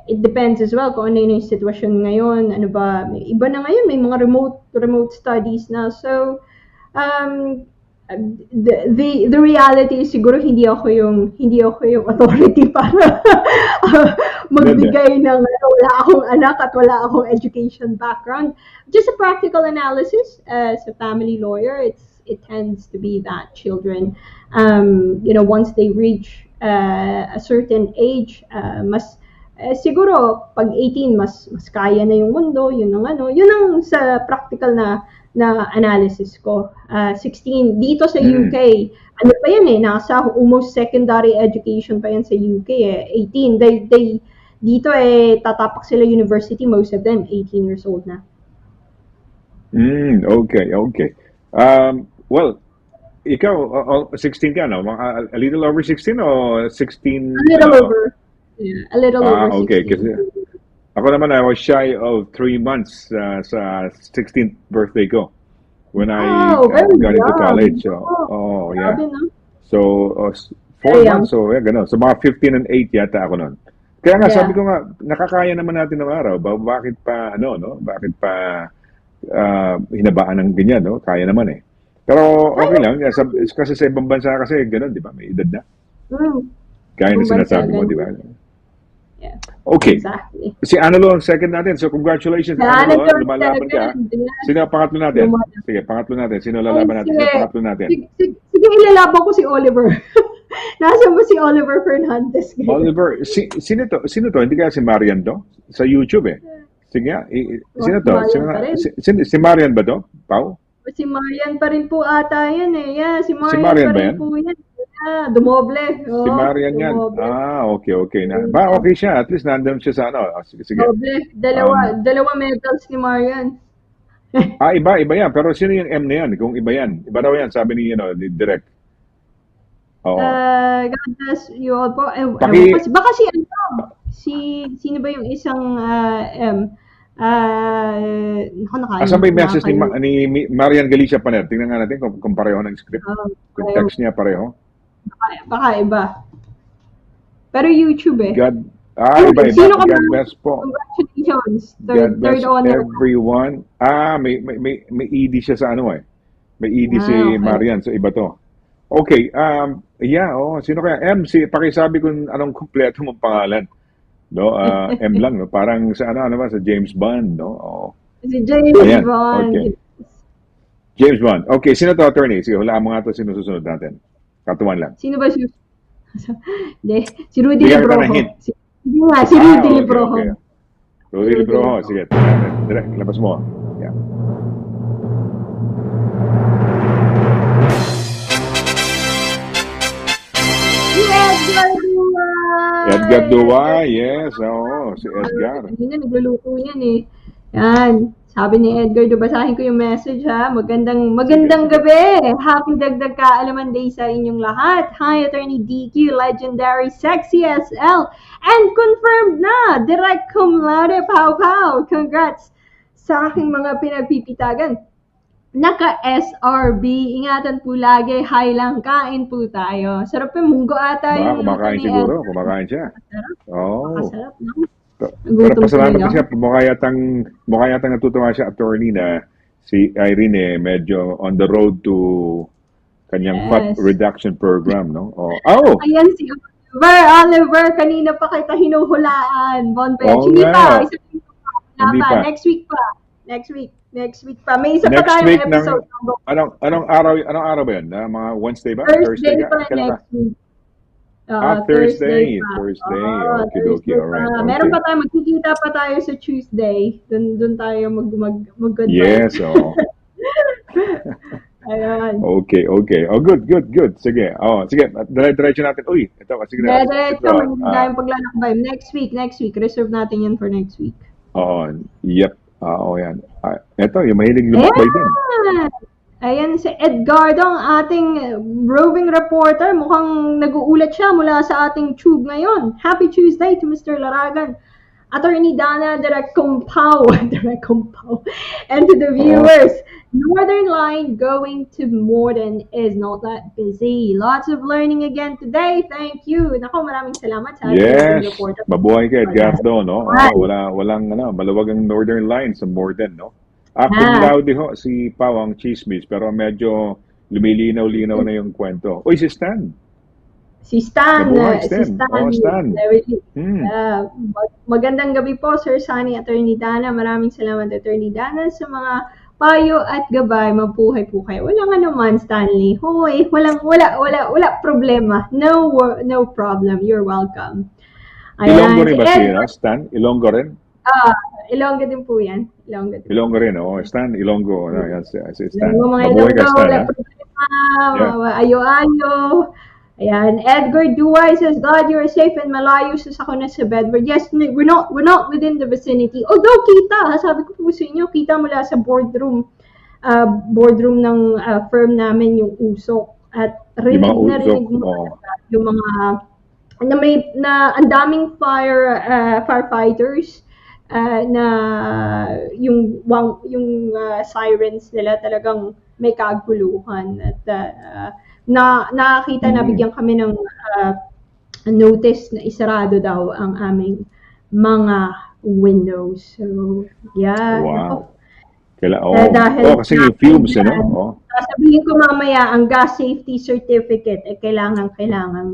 it depends as well kung ano yung sitwasyon ngayon. Ano ba, iba na ngayon, may mga remote studies na. So the reality is siguro hindi ako yung authority para magbigay ng wala akong anak at wala akong education background. Just a practical analysis as a family lawyer, it tends to be that children, once they reach a certain age, siguro pag 18 mas kaya na yung mundo, yun ang sa practical na analysis ko. 16 dito sa UK, ano pa yan nasa almost secondary education pa yan sa UK 18 they dito tatapak sila university, most of them 18 years old na. Okay. Well, ikaw 16 ka, no? A little over 16 o 16? A little over. Yeah, a little over 16. Okay, kasi ako naman, I was shy of 3 months sa 16th birthday ko when I got into college. Yeah. So, 4 months, so gano'n. So, mga 15 and 8 yata ako noon. Kaya nga, sabi ko nga, nakakaya naman natin ng araw. Bakit pa, bakit pa hinabaan ng ganyan, no? Kaya naman Pero okay lang, kasi sa ibang bansa kasi gano'n, di ba? May edad na. Kaya na sinasabi mo, di ba? Yeah. Okay. Exactly. Si Annalo ang second natin. So congratulations, Annalo. Lumalaban ka. Sino ang pangatlo natin? Sige, pangatlo natin. Sino lalaban natin? Sino pangatlo natin? Sige, ilalaban ko si Oliver. Nasaan ba si Oliver Fernandez? Oliver, sino to? Hindi kaya si Marian to? Sa YouTube Sige nga. Sino to? Si Marian ba to? Pao? Si Marian pa rin po ata yan Yeah, si Marian Marian pa rin po yan. Dumoble. Si Marian yan. Okay na. Okay siya. At least nandun siya sa Sige. Doble. Dalawa medals ni Marian. Iba yan. Pero sino yung M na yan? Kung iba yan. Iba daw yan, sabi ni Direk. God bless you all po. Baka sino ba yung isang asan ba yung message ni Marian Galicia Paner? Tingnan nga natin kung pareho ng script. Kung text niya pareho. Baka iba. Pero YouTube iba. Sino ka God bless po. Congratulations. God bless everyone. May ED siya sa May ED si Marian sa iba to. Okay, sino kaya? pakisabi kung anong kumpleto mong pangalan. No, M lang, no? Parang sa sa James Bond, no? Si James Bond. Okay. James Bond. Okay, sino to, attorney? Sige, hulaan mo nga to, sino susunod natin. Katuan lang. Sino ba si Rudy Librojo. Si Rudy Librojo. Okay. Rudy Librojo, sige. Direct, labas mo. Yeah. Edgar Dua, yes. Si Edgar. Kanina nagluluto yan Yan. Sabi ni Edgar, basahin ko yung message Magandang gabi. Happy Dagdag Kaalaman Day sa inyong lahat. Hi, Attorney DQ, legendary, sexy SL, and confirmed na, direct cum laude, pow. Congrats sa aking mga pinagpipitagan. Naka-SRB, ingatan po lagi, hi lang, kain po tayo. Sarap yung munggo ata yung kumakain siguro, kumakain siya. Masarap, no? Pero pasalamat kasi mukha yatang natutuwa siya, attorney, na si Irene medyo on the road to Kanyang fat Yes. reduction program, no? Oh, Ayan si Oliver, kanina pa kita hinuhulaan. Bonbench. oo Hindi nga. pa, isang linggo pa. Wala Hindi pa. pa. Next week pa. Next week pa. May isa pa Next tayong week episode. anong araw ba 'yan? Mga Wednesday ba? Thursday Thursday ka? pa Kailan ka? next week. Oo, Thursday. pa. Thursday. Oo, Okidoki. Thursday All pa. right. Meron Okay. pa tayo, magkikita pa tayo sa Tuesday. Doon tayo mag-goodbye. Yes, oo. Ayun. Okay. Oh, good. Sige. Sige. Diretso natin. Uy, ito sige na. Diretso, maganda tayong paglalakbay. Next week. Reserve natin yan for next week. Yep. Yan. Ito, yung mahilig lumakbay din. Ayan si Edgardo, ang ating roving reporter. Mukhang nag-uulat siya mula sa ating tube ngayon. Happy Tuesday to Mr. Laragan, Attorney Dana, Direct Compao, and to the viewers. Northern Line going to Morden is not that busy. Lots of learning again today. Thank you. Nako, maraming salamat sa ating roving Yes. reporter. Mabuhay ka, Edgardo, no? Walang maluwag ang Northern Line sa Morden, no? Cum laude ho si Pao ang chismis, pero medyo lumilinaw-linaw na yung kwento. Uy, si Stan. Si Stan. Stan. Magandang gabi po, Sir Sonny, Attorney Dana. Maraming salamat, Attorney Dana, sa mga payo at gabay. Mabuhay po kayo. Walang anuman, Stanley. Hoy, wala problema. No problem. You're welcome. Ilonggo rin ba si Stan? Ilonggo rin? Ilonggo din po yan. Ilonggo rin, Stan, Ilonggo. Yan si Stan. Mga Mabuhay ka, Ilonggo, Stan, wala problema. Ayo-ayo. Ayan, Edgar Duay says, glad you are safe and malayo ako na sa Bedford. Yes, we're not within the vicinity. Although kita, sabi ko po sa inyo, kita mula sa boardroom ng firm namin yung usok. At narinig mo yung mga ang daming firefighters na yung sirens nila talagang may kaguluhan at nakakita na bigyan kami ng notice na isarado daw ang aming mga windows. So, yeah. Wow. Kasi yung fumes, sasabihin ko mamaya, ang gas safety certificate ay kailangan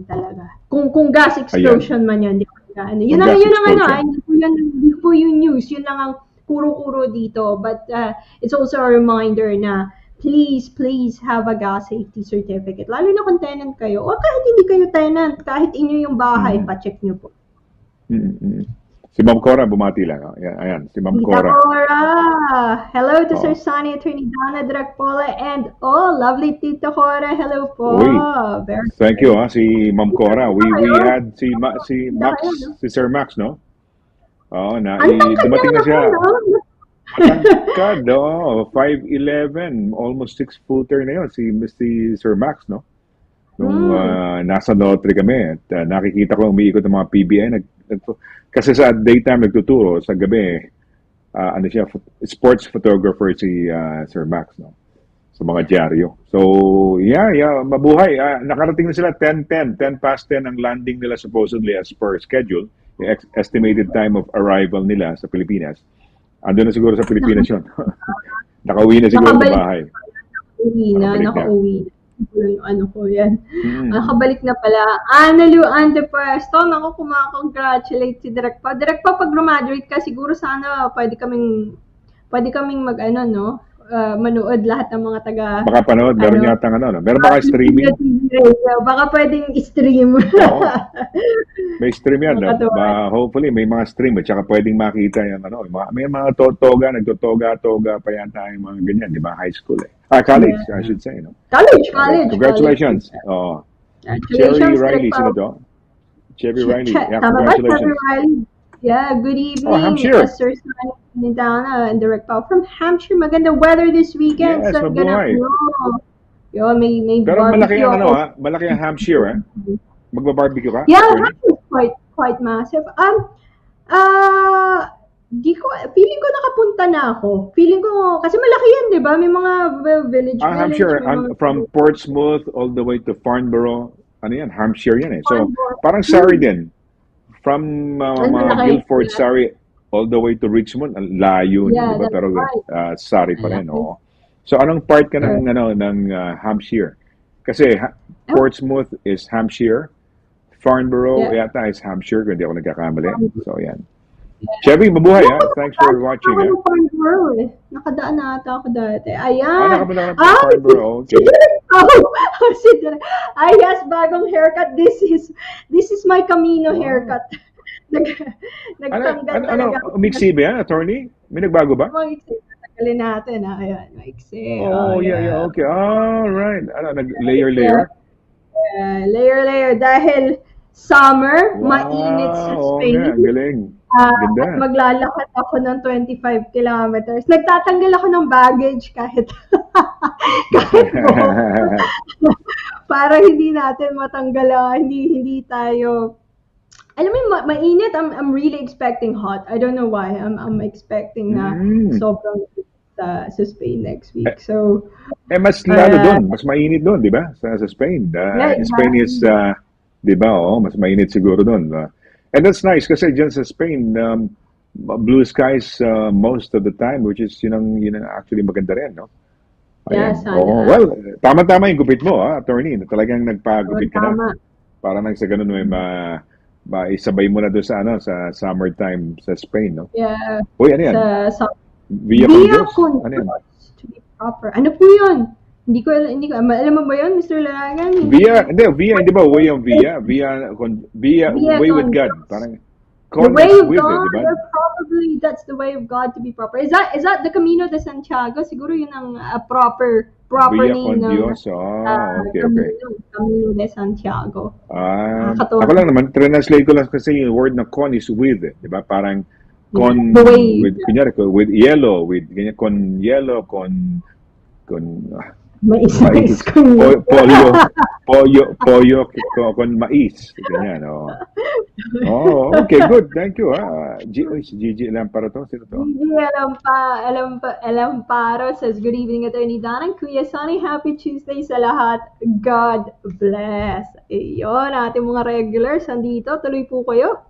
talaga. Kung gas explosion man yun, di ba? Yun ang hindi po yung news. Yun lang ang kuro-kuro dito. But it's also a reminder na please have a gas safety certificate. Lalo na kung tenant kayo. O kahit hindi kayo tenant, kahit inyo yung bahay, pa-check nyo po. Si Ma'am Cora, bumati lang. Ayan, si Ma'am Cora. Hello to Sir Sonny, Attorney Dana, Direct Paula, and lovely Tito Cora. Hello po. Thank you, si Ma'am Cora. We had si Max, si Sir Max, no? Dumating na siya. Tangkad, 5'11", almost 6-footer na yun, si Sir Max, no? Nung nasa Notre kami, at nakikita ko umiikot ng mga PBI, kasi sa daytime nagtuturo, sa gabi, sports photographer si Sir Max, no? Sa mga dyaryo. So, mabuhay. Nakarating na sila 10 past 10 ang landing nila supposedly as per schedule, yung estimated time of arrival nila sa Pilipinas. Andun na siguro sa Pilipinas yun. Nakauwi na siguro sa bahay. Nakauwi na. Yung ko yan. Nakabalik na pala. Analu Andepresto, naku, kumakongratulate si Direk Pa. Direk Pa, pag graduate ka, siguro sana pwede kaming manood lahat ng mga taga... Baka panood, meron yata meron baka streaming? Baka pwedeng stream. May stream yan. Hopefully, may mga stream at saka pwedeng makita yung may mga nagtotoga pa yan tayo, mga ganyan, di ba? High school college, I should say, no? College. Congratulations. Cherry Riley, sino to? Cherry Riley. Congratulations. Cherry Riley. Yeah, good evening. Hampshire. Sir Sonny, Dana, and Direct Paul from Hampshire. Maganda weather this weekend. Yes, mabuhay. May pero barbecue. Malaki ang Hampshire, Magba-barbecue ka? Yeah, Hampshire is quite massive. Feeling ko nakapunta na ako. Feeling ko, kasi malaki yan, di ba? May mga village. Hampshire, from Portsmouth all the way to Farnborough, Hampshire yan. So, parang Surrey din. From Guilford, Surrey, all the way to Richmond, ang layo niya, di ba? Pero Surrey pa rin, So, anong part ka ng Hampshire? Kasi Oh, Portsmouth is Hampshire, Farnborough yeah. yata is Hampshire, kung hindi ako nagkakamali. So, yan. Chevy, mabuhay ha. Thanks for Nakapunta watching ako ha. ng Farnborough eh. Nakadaan na ata ako dati. Ayan. Nakapunta ka ng Ah, Farnborough. si Okay. Direk. Si Direk. Ay, yes, bagong haircut. This is my Camino Wow. haircut. Nag, nagtanggal talaga ako. Umiksi ba yan, attorney? May nagbago ba? Maiksi. Tagalin natin. Ayan, maiksi. Oh, yeah, yeah. okay. All right. Layer. Layer. Dahil summer, mainit sa Oo Spain. nga, galing. At Ganda. maglalakad ako ng 25 kilometers. Nagtatanggal ako ng baggage kahit buhok. Para hindi natin matanggal, hindi tayo. Alam mo, mainit. I'm really expecting hot. I don't know why. I'm expecting na sobrang sa Spain next week. So, mas lalo doon, mas mainit doon, di ba? Sa Spain. yeah, Spain is, di ba, mas mainit siguro doon. And that's nice kasi dyan sa Spain, blue skies most of the time, which is yun ang actually maganda rin, no? yeah, Ayan. sana. Well, tama-tama yung gupit mo, attorney. Talagang nagpagupit ka Tama. na. Para nang sa ganun may isabay mo na doon sa sa summertime sa Spain, no? Yeah. Uy, ano yan? Sa Via Via Condos? Ano yan? Condos, to be proper. Ano po yun? Hindi ko, alam mo ba yun, Mr. Laragan? Via, hindi ba way yung via? Via way with God. Condos. Parang, The way of with God, it, di ba? or probably that's the way of God to be proper. Is that the Camino de Santiago? Siguro yun ang proper Via name con ng Dios. Okay. Camino de Santiago. Ako lang naman, translate ko lang kasi yung word na con is with, di ba? Parang con The way. with, kunyari, with yellow, with ganyan, con yellow, con Mais pollo, con mais. Ganyan, okay, good. Thank you, si Gigi lang para to. Sino to? Hindi alam paro says, good evening, Attorney Dana and Kuya Sonny. Happy Tuesday sa lahat. God bless. Ayun, ating mga regulars, andito. Tuloy po kayo.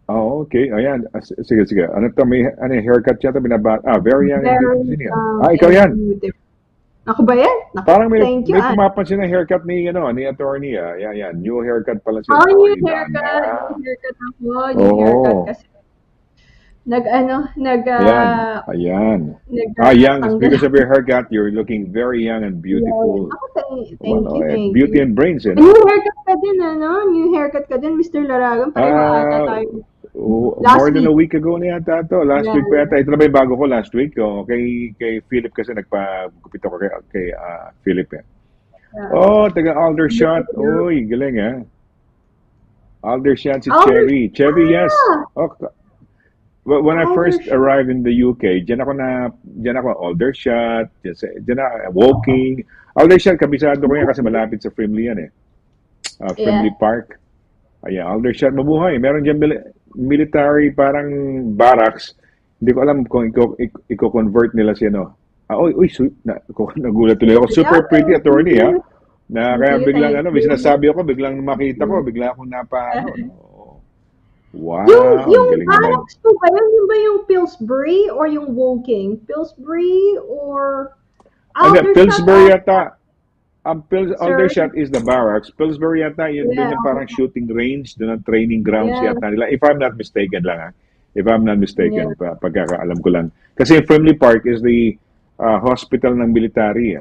Oh, okay. Ayan. Sige. Ano to? May haircut yata binabat. Very young and beautiful. Ikaw yan. Beautiful. Ako ba yan? Parang may Thank you. pumapansin na haircut ni attorney. Yan. New haircut pala siya. New haircut. New haircut ako. New haircut kasi. Ayan. Young. Because of your haircut, you're looking very young and beautiful. Thank you. Beauty and brains, eh. New haircut ka din, New haircut ka din, Mr. Laragan. Pareho ata tayo. More than a week ago na yata ito. Last week pa yata. Ito na ba yung bago ko last week? Kay Philip kasi nagpagupit ako kay Philip. Taga Aldershot. Uy, galing Aldershot si Cherry. Cherry, yes. When I first arrived in the UK, diyan ako Aldershot, diyan na walking. Aldershot, kabisado ko yan kasi malapit sa Frimley yan Frimley Park. Ayan, Aldershot, mabuhay. Meron dyan military parang barracks. Hindi ko alam kung i-convert nila siya, nagulat tuloy ako. Super pretty attorney, kaya biglang may sinasabi ako, biglang makita ko, bigla akong wow. Yung barracks po ba yun? Yung ba yung Pillsbury or yung Woking? Pillsbury or Aldershot? Pillsbury yata. Aldershot is the barracks. Pillsbury yata, yun din yung parang shooting range, doon ang training grounds yata nila. If I'm not mistaken lang, pagkakaalam ko lang. Kasi Frimley Park is the hospital ng military.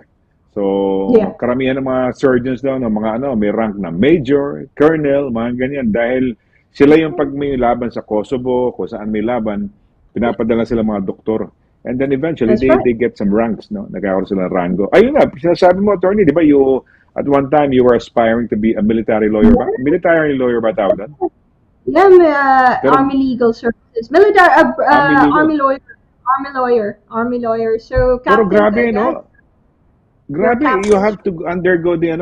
So, karamihan ng mga surgeons daw, may rank na major, colonel, mga ganyan. Dahil sila yung pag may laban sa Kosovo, kung saan may laban, pinapadala sila mga doktor. And then eventually, they get some ranks, nagkakaroon sila ng rango. Ayun nga, sinasabi mo, attorney, di ba, at one time, you were aspiring to be a military lawyer ba? Military lawyer ba tawag doon? Yeah, Army Legal Services. Military, Army lawyer. So, Pero Captain, grabe, Grabe, you have to undergo the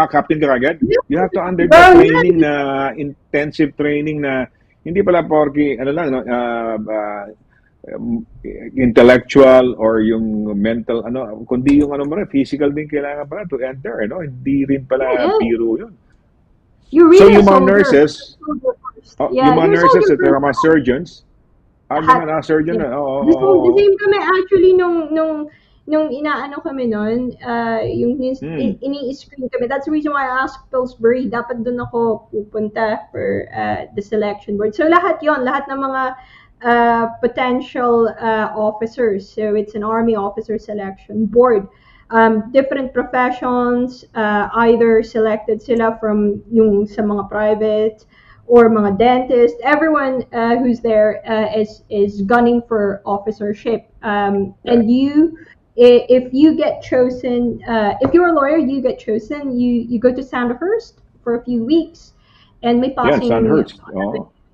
captain ka agad? You have to undergo training na, intensive training na, hindi pala porky, intellectual or yung mental, kundi yung physical din kailangan pala to enter, Hindi rin pala biro yun. So yung mga nurses, yung mga nurses at mga surgeons, surgeon na, The same kami actually nung nung inaano kami nun, yung ini-screen kami. That's the reason why I asked Pillsbury, dapat dun ako pupunta for the selection board. So lahat ng mga potential officers. So it's an Army officer selection board. Different professions, either selected sila from yung sa mga private or mga dentist. Everyone who's there is gunning for officership. And if you get chosen, if you're a lawyer, you get chosen. You go to Sandhurst for a few weeks, and may passing. Sandhurst.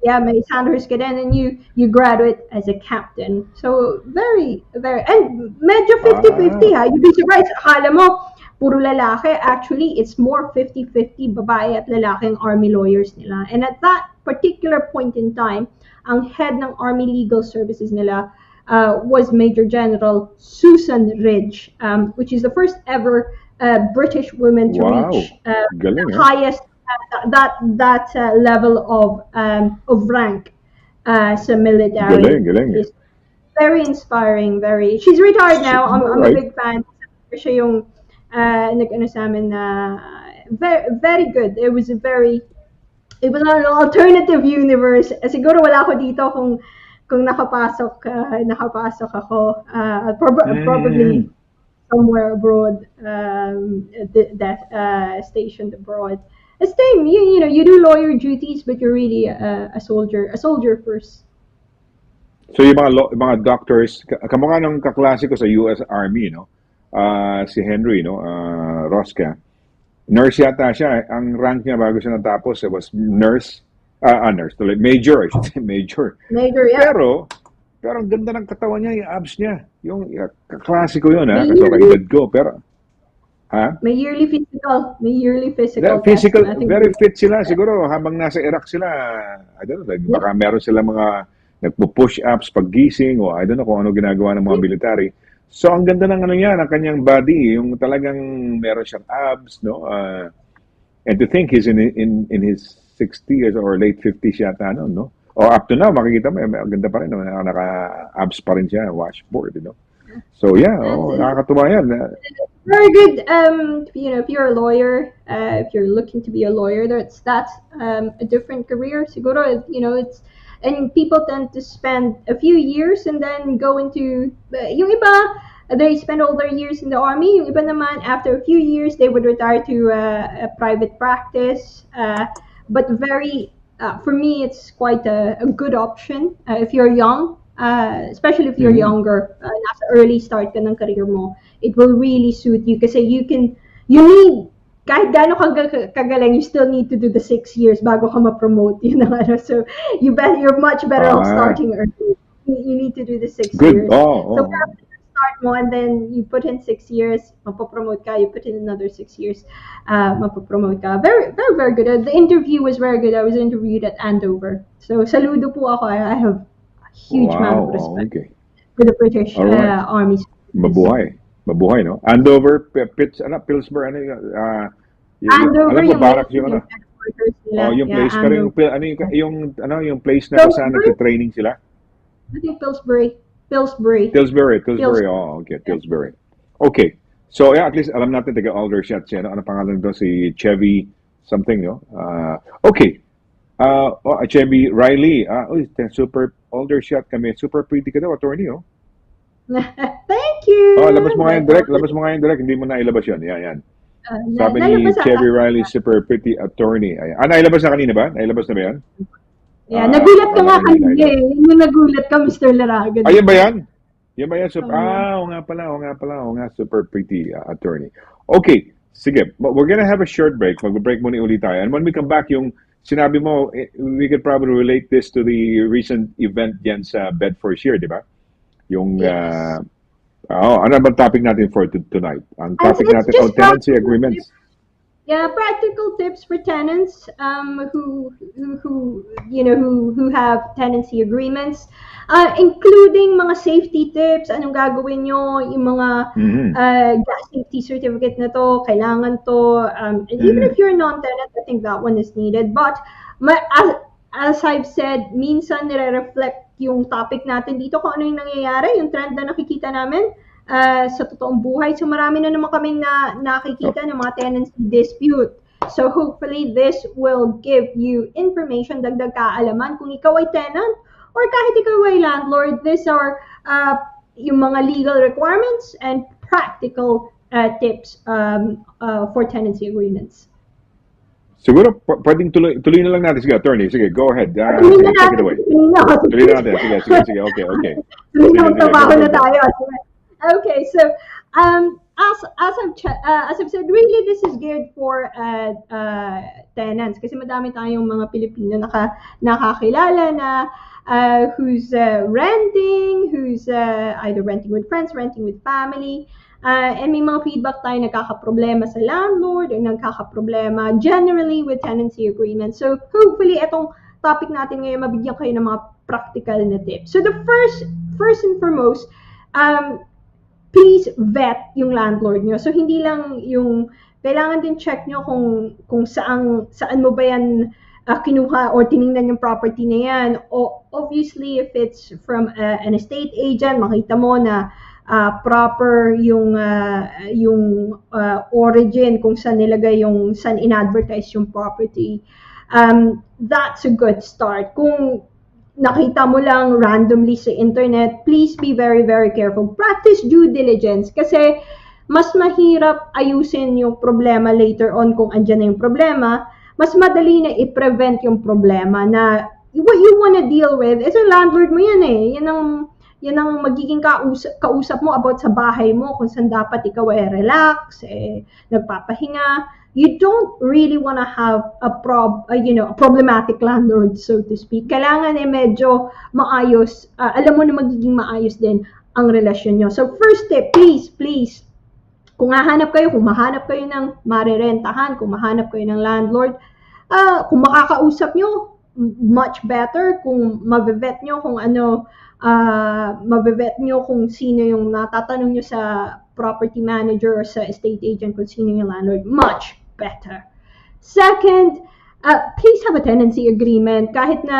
Yeah, may Sandhurst ka din, and you graduate as a captain. So very, and medyo 50-50 ha. You'd be surprised. Akala mo puro lalaki. Actually, it's more 50-50 babae at lalaki ang Army lawyers nila. And at that particular point in time, ang head ng Army Legal Services nila was Major General Susan Ridge, which is the first ever British woman to reach the highest that level of rank sa military. Galing. Very inspiring. She's retired now. I'm a big fan. Siya yung nag-ano sa amin na very good. It was an alternative universe. Siguro wala ako dito kung nakapasok ako. Probably somewhere abroad, stationed abroad. It's same, you know, you do lawyer duties, but you're really a soldier first. So yung mga doctors, kamukha ng kaklase ko sa US Army, no? Si Henry, no? Rosca. Nurse yata siya. Ang rank niya bago siya natapos was nurse. Major, I should say, major. Major, yeah. Pero ang ganda ng katawan niya, yung abs niya. Yung kaklase ko yun, ha? Kasi kaedad ko, pero May yearly physical. Physical, very fit sila. Siguro habang nasa Iraq sila, I don't know, baka meron sila mga nagpo-push ups paggising o I don't know kung ano ginagawa ng mga military. So ang ganda ng ano niya, ng kanyang body, yung talagang meron siyang abs, no? And to think he's in his 60s or late 50s yata, no? O up to now, makikita mo, ganda pa rin, no? Naka-abs pa rin siya, washboard, you know? So yeah, nakakatuwa yan. Very good. You know, if you're a lawyer, if you're looking to be a lawyer, that's a different career. Siguro, you know, and people tend to spend a few years and then go into yung iba, they spend all their years in the army. Yung iba naman, after a few years, they would retire to a private practice. But for me, it's quite a good option if you're young. Especially if you're younger, nasa early start ka ng career mo, it will really suit you kasi you need, kahit gaano kagaling, you still need to do the 6 years bago ka ma-promote, you know, so you're much better off starting early. You need to do the 6 years. So start mo and then you put in 6 years, mapopromote ka, you put in another 6 years, mapopromote ka. Very, very, very good. The interview was very good. I was interviewed at Andover. So saludo po ako. I have huge amount of respect for the British Army. Mabuhay, no? Andover, Pillsbury, Andover, alam ko, barracks yung yung place, pero yung place na saan nagtitraining sila? I think Pillsbury. Okay, Pillsbury. Okay. So, yeah, at least alam natin, taga-Aldershot siya, no? Ano pangalan doon? Si Chevy something, no? Okay. Chevy Riley. Super Aldershot kami. Super pretty ka daw, attorney, oh. Thank you. Labas mo nga yung direct. Hindi mo na ilabas yun. Yan. Sabi ni Chevy Riley, super pretty attorney. Nailabas na kanina ba? Nailabas na ba yan? Yeah, nagulat ka nga kanina eh. Yung nagulat ka, Mr. Laragan. Yan ba yan? Yan ba yan? Oo nga pala. Super pretty attorney. Okay, sige. We're gonna have a short break. Mag-break muna ulit tayo. And when we come back, yung sinabi mo, we could probably relate this to the recent event dyan sa Bedfordshire, di ba? Yung, ano ba topic natin for tonight? Ang topic natin, tenancy agreements. Yeah, practical tips for tenants who have tenancy agreements, including mga safety tips, anong gagawin nyo, yung mga gas safety certificate na to, kailangan to, and even if you're non-tenant, I think that one is needed. But as I've said, minsan nire-reflect yung topic natin dito kung ano yung nangyayari, yung trend na nakikita namin. sa totoong buhay. So marami na naman kaming nakikita ng mga tenancy dispute. So hopefully this will give you information, dagdag kaalaman kung ikaw ay tenant or kahit ikaw ay landlord. These are yung mga legal requirements and practical tips for tenancy agreements. Siguro pwedeng tuloy na lang natin. Sige, attorney. Sige, go ahead. Tuloy Sige, na take it away. Tuloy na natin. Sige. Okay. Tuloy na Sige, trabaho go. na tayo. Okay, so as I've said, really this is geared for tenants kasi madami tayong mga Pilipino nakakilala na who's renting, who's either renting with friends, renting with family. And may mga feedback tayo nagkakaproblema sa landlord o nagkakaproblema generally with tenancy agreements. So hopefully itong topic natin ngayon mabigyan kayo ng mga practical na tips. So the first and foremost, please vet yung landlord nyo. So hindi lang yung kailangan din check nyo kung saan mo ba yan kinuha or tiningnan yung property na yan. O obviously if it's from an estate agent, makita mo na proper yung origin kung saan nilagay saan in-advertise yung property. That's a good start. Kung nakita mo lang randomly sa internet, please be very, very careful. Practice due diligence kasi mas mahirap ayusin yung problema later on kung andyan na yung problema. Mas madali na i-prevent yung problema na what you wanna deal with is yung landlord mo yan eh. Yan ang magiging kausap mo about sa bahay mo kung saan dapat ikaw ay relax, nagpapahinga. You don't really want to have a problematic landlord, so to speak. Kailangan medyo maayos, alam mo na magiging maayos din ang relasyon nyo. So first tip, please, kung mahanap kayo ng marerentahan, kung mahanap kayo ng landlord, kung makakausap nyo, much better. Kung mabe-vet nyo kung sino yung natatanong nyo sa property manager or sa estate agent kung sino yung landlord, much better. Second, please have a tenancy agreement. Kahit na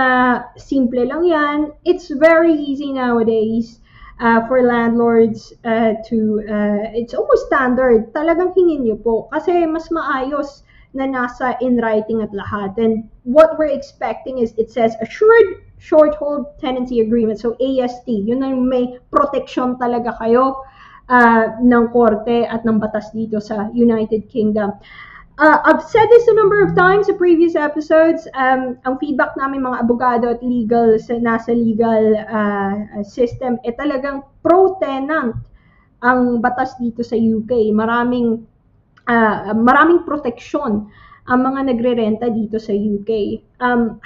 simple lang yan, it's very easy nowadays for landlords it's almost standard. Talagang hingin nyo po kasi mas maayos na nasa in writing at lahat. And what we're expecting is it says assured short hold tenancy agreement. So AST, yun ang may protection talaga kayo ng korte at ng batas dito sa United Kingdom. I've said this a number of times sa previous episodes. Ang feedback namin mga abogado at nasa legal system talagang pro-tenant ang batas dito sa UK. Maraming proteksyon ang mga nagrerenta dito sa UK.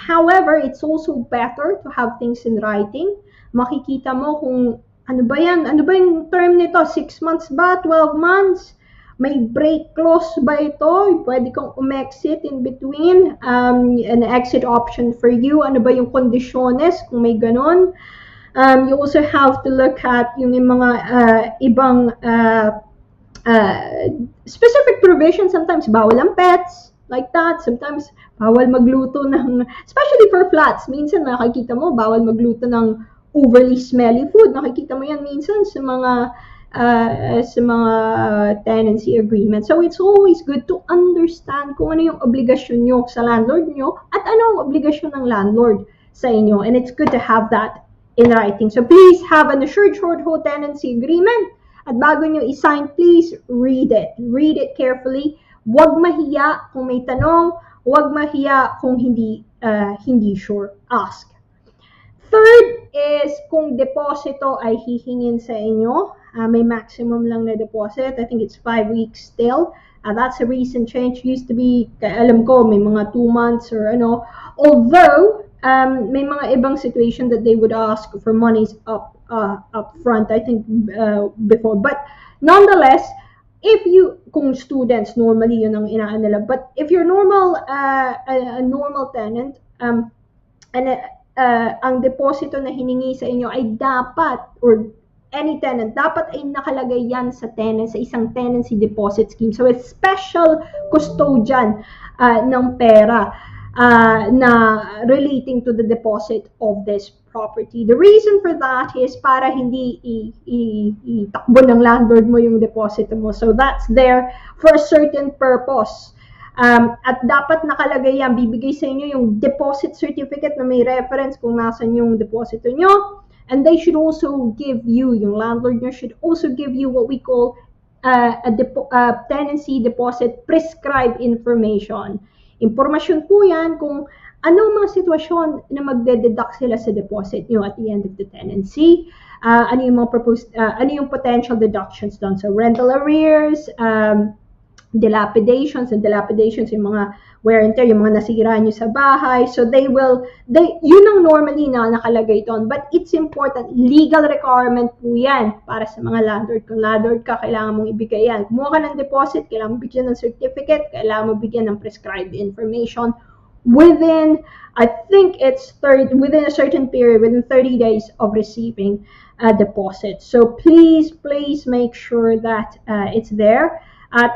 However, it's also better to have things in writing. Makikita mo kung ano ba yung term nito? 6 months ba? 12 months? May break clause ba ito? Pwede kang umexit in between. An exit option for you. Ano ba yung kondisyones kung may ganon? You also have to look at yung mga ibang specific provisions. Sometimes bawal ang pets, like that. Sometimes bawal magluto especially for flats. Minsan nakikita mo, bawal magluto ng overly smelly food. Nakikita mo yan minsan sa mga tenancy agreement. So it's always good to understand kung ano yung obligasyon nyo sa landlord nyo at ano ang obligasyon ng landlord sa inyo. And it's good to have that in writing. So please have an assured short hold tenancy agreement. At bago nyo i-sign, please read it. Read it carefully. Huwag mahiya kung may tanong. Huwag mahiya kung hindi sure. Ask. Third is kung deposito ay hihingin sa inyo. May maximum lang na deposit. I think it's 5 weeks still. That's a recent change. Used to be, alam ko, may mga 2 months or ano. Although, may mga ibang situation that they would ask for monies up front, I think, before. But nonetheless, kung students, normally yun ang inaan nila. But if you're a normal tenant, ang deposito na hiningi sa inyo ay dapat, or any tenant, dapat ay nakalagay yan sa isang tenancy deposit scheme. So, it's special custodian ng pera. na relating to the deposit of this property. The reason for that is para hindi itakbo ng landlord mo yung deposit mo. So that's there for a certain purpose. At dapat nakalagay yan, bibigay sa inyo yung deposit certificate na may reference kung nasan yung deposito nyo. And they should also give you, yung landlord nyo should also give you what we call tenancy deposit prescribed information. Impormasyon po yan kung anong mga sitwasyon na magde-deduct sila sa deposit nyo at the end of the tenancy. Ano yung mga proposed, ano yung potential deductions doon. So rental arrears, dilapidations, and dilapidations yung mga wear and tear, yung mga nasira nyo sa bahay. So yun ang normally na nakalagay doon. But it's important, legal requirement po yan para sa mga landlord. Kung landlord ka, kailangan mong ibigay yan. Kumuha ka ng deposit, kailangan mo bigyan ng certificate, kailangan mo bigyan ng prescribed information within, I think it's within a certain period, within 30 days of receiving a deposit. So please make sure that it's there. At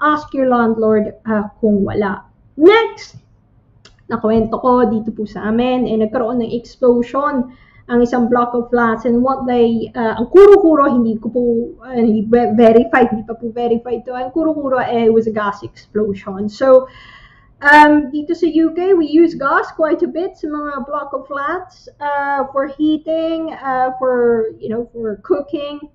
ask your landlord kung wala. Next, nakwento ko dito po sa amin, nagkaroon ng explosion ang isang block of flats, and what they, ang kuro-kuro, hindi ko po verified, hindi pa po verified to, ang kuro-kuro was a gas explosion. So, dito sa UK, we use gas quite a bit sa mga block of flats for heating, for cooking.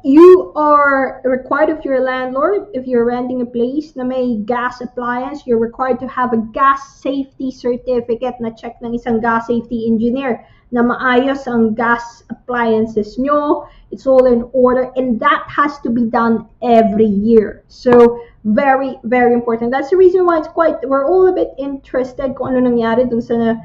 You are required of your landlord, if you're renting a place na may gas appliance, you're required to have a gas safety certificate na check ng isang gas safety engineer na maayos ang gas appliances nyo. It's all in order, and that has to be done every year. So very, very important. That's the reason why we're all a bit interested kung ano nangyari dun sa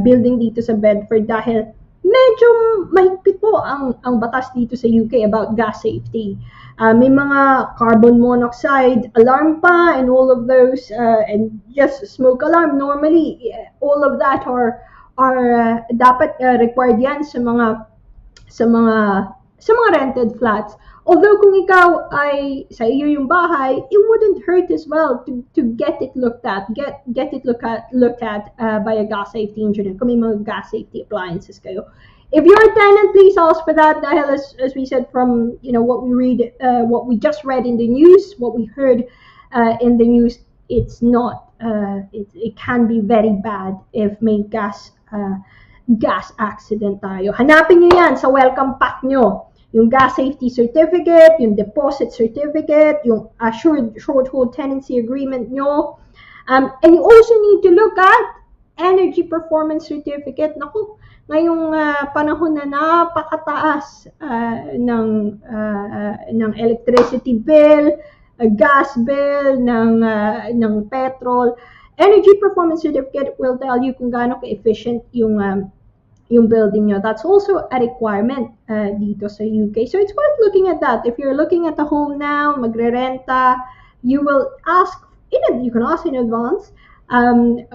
building dito sa Bedford, dahil medyo mahigpit po ang batas dito sa UK about gas safety. May mga carbon monoxide alarm pa, and all of those, and just smoke alarm. Normally, all of that are dapat required yan sa mga rented flats. Although kung ikaw ay sa iyo yung bahay, it wouldn't hurt as well to get it looked at, looked at by a gas safety engineer kung may mga gas safety appliances kayo. If you're a tenant, please ask for that. Dahil as we said from what we just read in the news, what we heard in the news, it's not. It can be very bad if may gas accident tayo. Hanapin nyo yan sa welcome pack nyo. Yung gas safety certificate, yung deposit certificate, yung assured short hold tenancy agreement nyo. And you also need to look at energy performance certificate. Naku, ngayong panahon na napakataas ng electricity bill, gas bill, ng petrol. Energy performance certificate will tell you kung gaano ka-efficient yung building nyo. That's also a requirement dito sa UK. So it's worth looking at that. If you're looking at a home now, magre-renta, you can ask in advance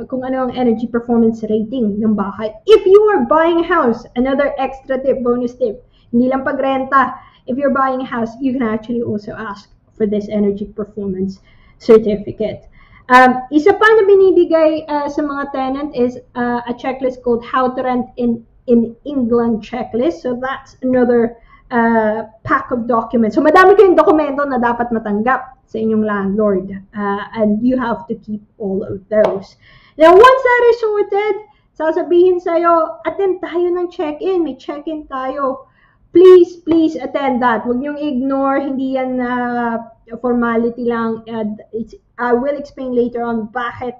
kung ano ang energy performance rating ng bahay. If you are buying a house, another extra tip, bonus tip, hindi lang pagrenta. If you're buying a house, you can actually also ask for this energy performance certificate. Isa pa na binibigay sa mga tenant is a checklist called How to Rent in England checklist. So that's another pack of documents. So madami kayong dokumento na dapat matanggap sa inyong landlord, and you have to keep all of those. Now once that is sorted, sasabihin sa'yo, attend tayo ng check-in, may check-in tayo. Please attend that. Huwag niyong ignore, hindi yan formality lang. I will explain later on bakit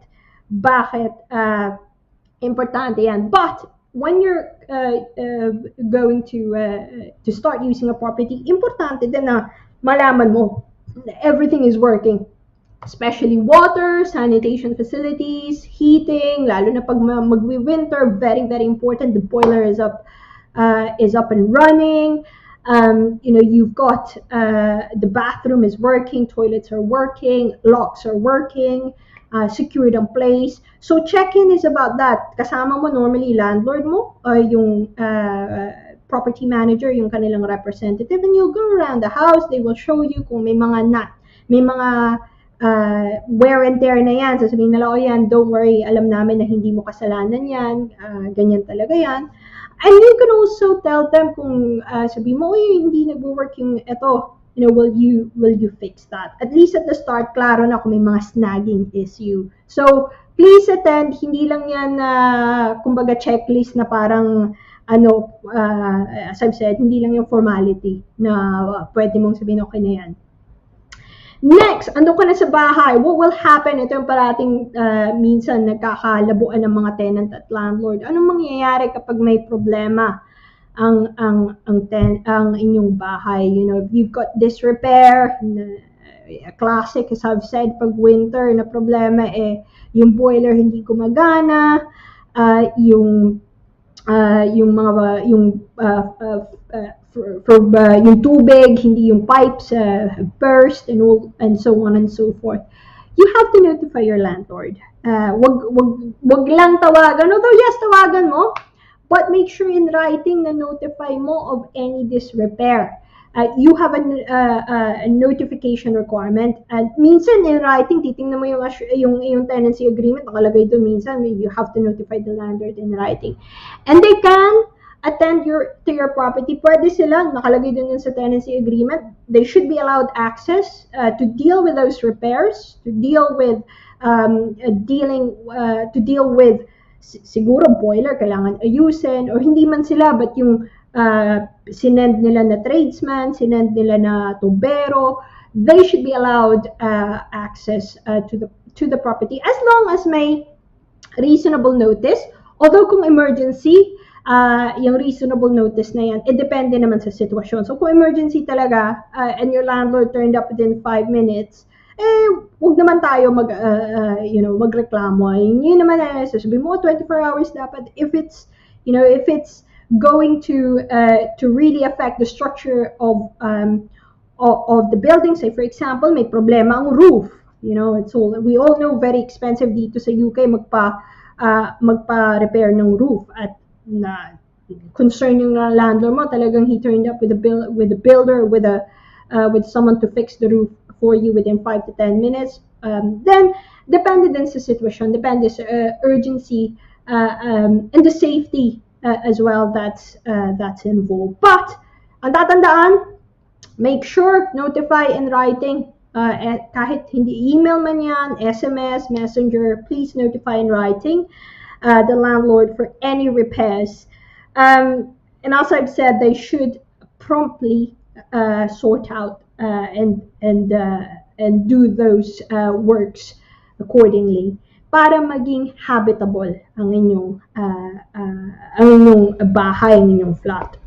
importante yan. But when you're going to start using a property, importante din na malaman mo everything is working. Especially water, sanitation facilities, heating, lalo na pag mag-winter, very, very important. The boiler is up and running. You've got the bathroom is working, toilets are working, locks are working, secured in place. So check-in is about that. Kasama mo normally landlord mo, yung property manager, yung kanilang representative, and you'll go around the house. They will show you kung may mga wear and tear na yan. Sasabihin nila, oh yan, don't worry, alam namin na hindi mo kasalanan yan, ganyan talaga yan. And you can also tell them kung sabihin mo, oy, hindi nag-work yung ito, will you fix that? At least at the start, klaro na kung may mga snagging issue. So, please attend, hindi lang yan kumbaga checklist na parang as I've said, hindi lang yung formality na pwede mong sabihin, okay na yan. Next, ando ka na sa bahay, what will happen? Ito yung parating minsan nagkakalabuan ng mga tenant at landlord. Anong mangyayari kapag may problema ang inyong bahay? If you've got disrepair, a classic as I've said, pag winter na problema yung boiler hindi gumagana, yung tubig, hindi yung pipes burst and so on and so forth. You have to notify your landlord. Wag lang tawagan. Although yes, tawagan mo, but make sure in writing na notify mo of any disrepair. You have a notification requirement. And minsan in writing, titingnan mo yung tenancy agreement, nakalagay doon minsan, you have to notify the landlord in writing. And they can attend to your property. Pwede sila, nakalagay doon sa tenancy agreement, they should be allowed access to deal with those repairs, to deal with siguro boiler kailangan ayusin, or hindi man sila, but yung sinend nila na tradesman, sinend nila na tubero, they should be allowed access to the property as long as may reasonable notice. Although kung emergency, yung reasonable notice na yan, depende naman sa sitwasyon. So kung emergency talaga, and your landlord turned up within 5 minutes, wag naman tayo magreklamo. Yun naman sasabihin mo 24 hours dapat. If it's going to really affect the structure of the building, say for example, may problema ang roof. We all know very expensive dito sa UK magpa-repair ng roof, at na concern yung landlord mo, talagang he turned up with a builder, with someone to fix the roof for you within 5 to 10 minutes. Then depende din sa sitwasyon, depende sa urgency and the safety as well that's involved. But ang tatandaan, make sure notify in writing, kahit hindi email man yan, SMS, messenger, please notify in writing the landlord for any repairs. And as I've said, they should promptly sort out and do those works accordingly para maging habitable ang inyong bahay, ang inyong flat.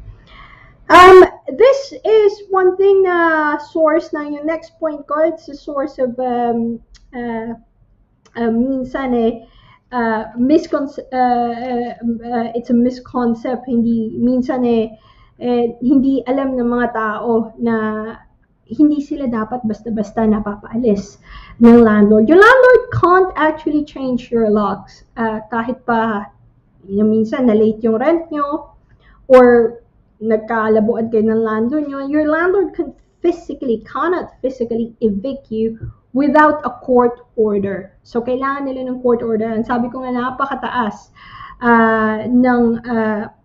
This is one thing na source na yung next point ko. It's a source of minsan it's a misconcept. Minsan hindi alam ng mga tao na hindi sila dapat basta-basta napapaalis ng landlord. Your landlord can't actually change your locks. Kahit pa minsan na late yung rent nyo or nagkalabuan kayo ng landlord nyo, your landlord cannot physically evict you without a court order. So kailangan nila ng court order. And sabi ko nga, napakataas ng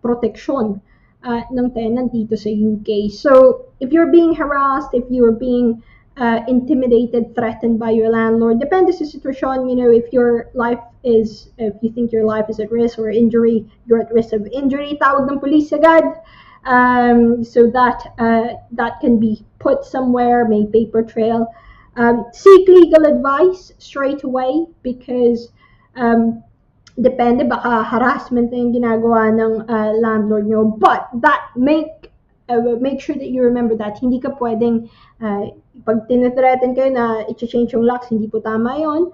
proteksyon ng tenant dito sa UK. So if you're being harassed, if you're being intimidated, threatened by your landlord, depende sa sitwasyon. If you think your life is at risk or injury, you're at risk of injury, tawag ng police agad. So that can be put somewhere, may paper trail. Seek legal advice straight away, because depende, baka harassment na yung ginagawa ng landlord nyo. But make sure that you remember that hindi ka pwedeng pag tinithreaten kayo na i-change yung locks, hindi po tama yun,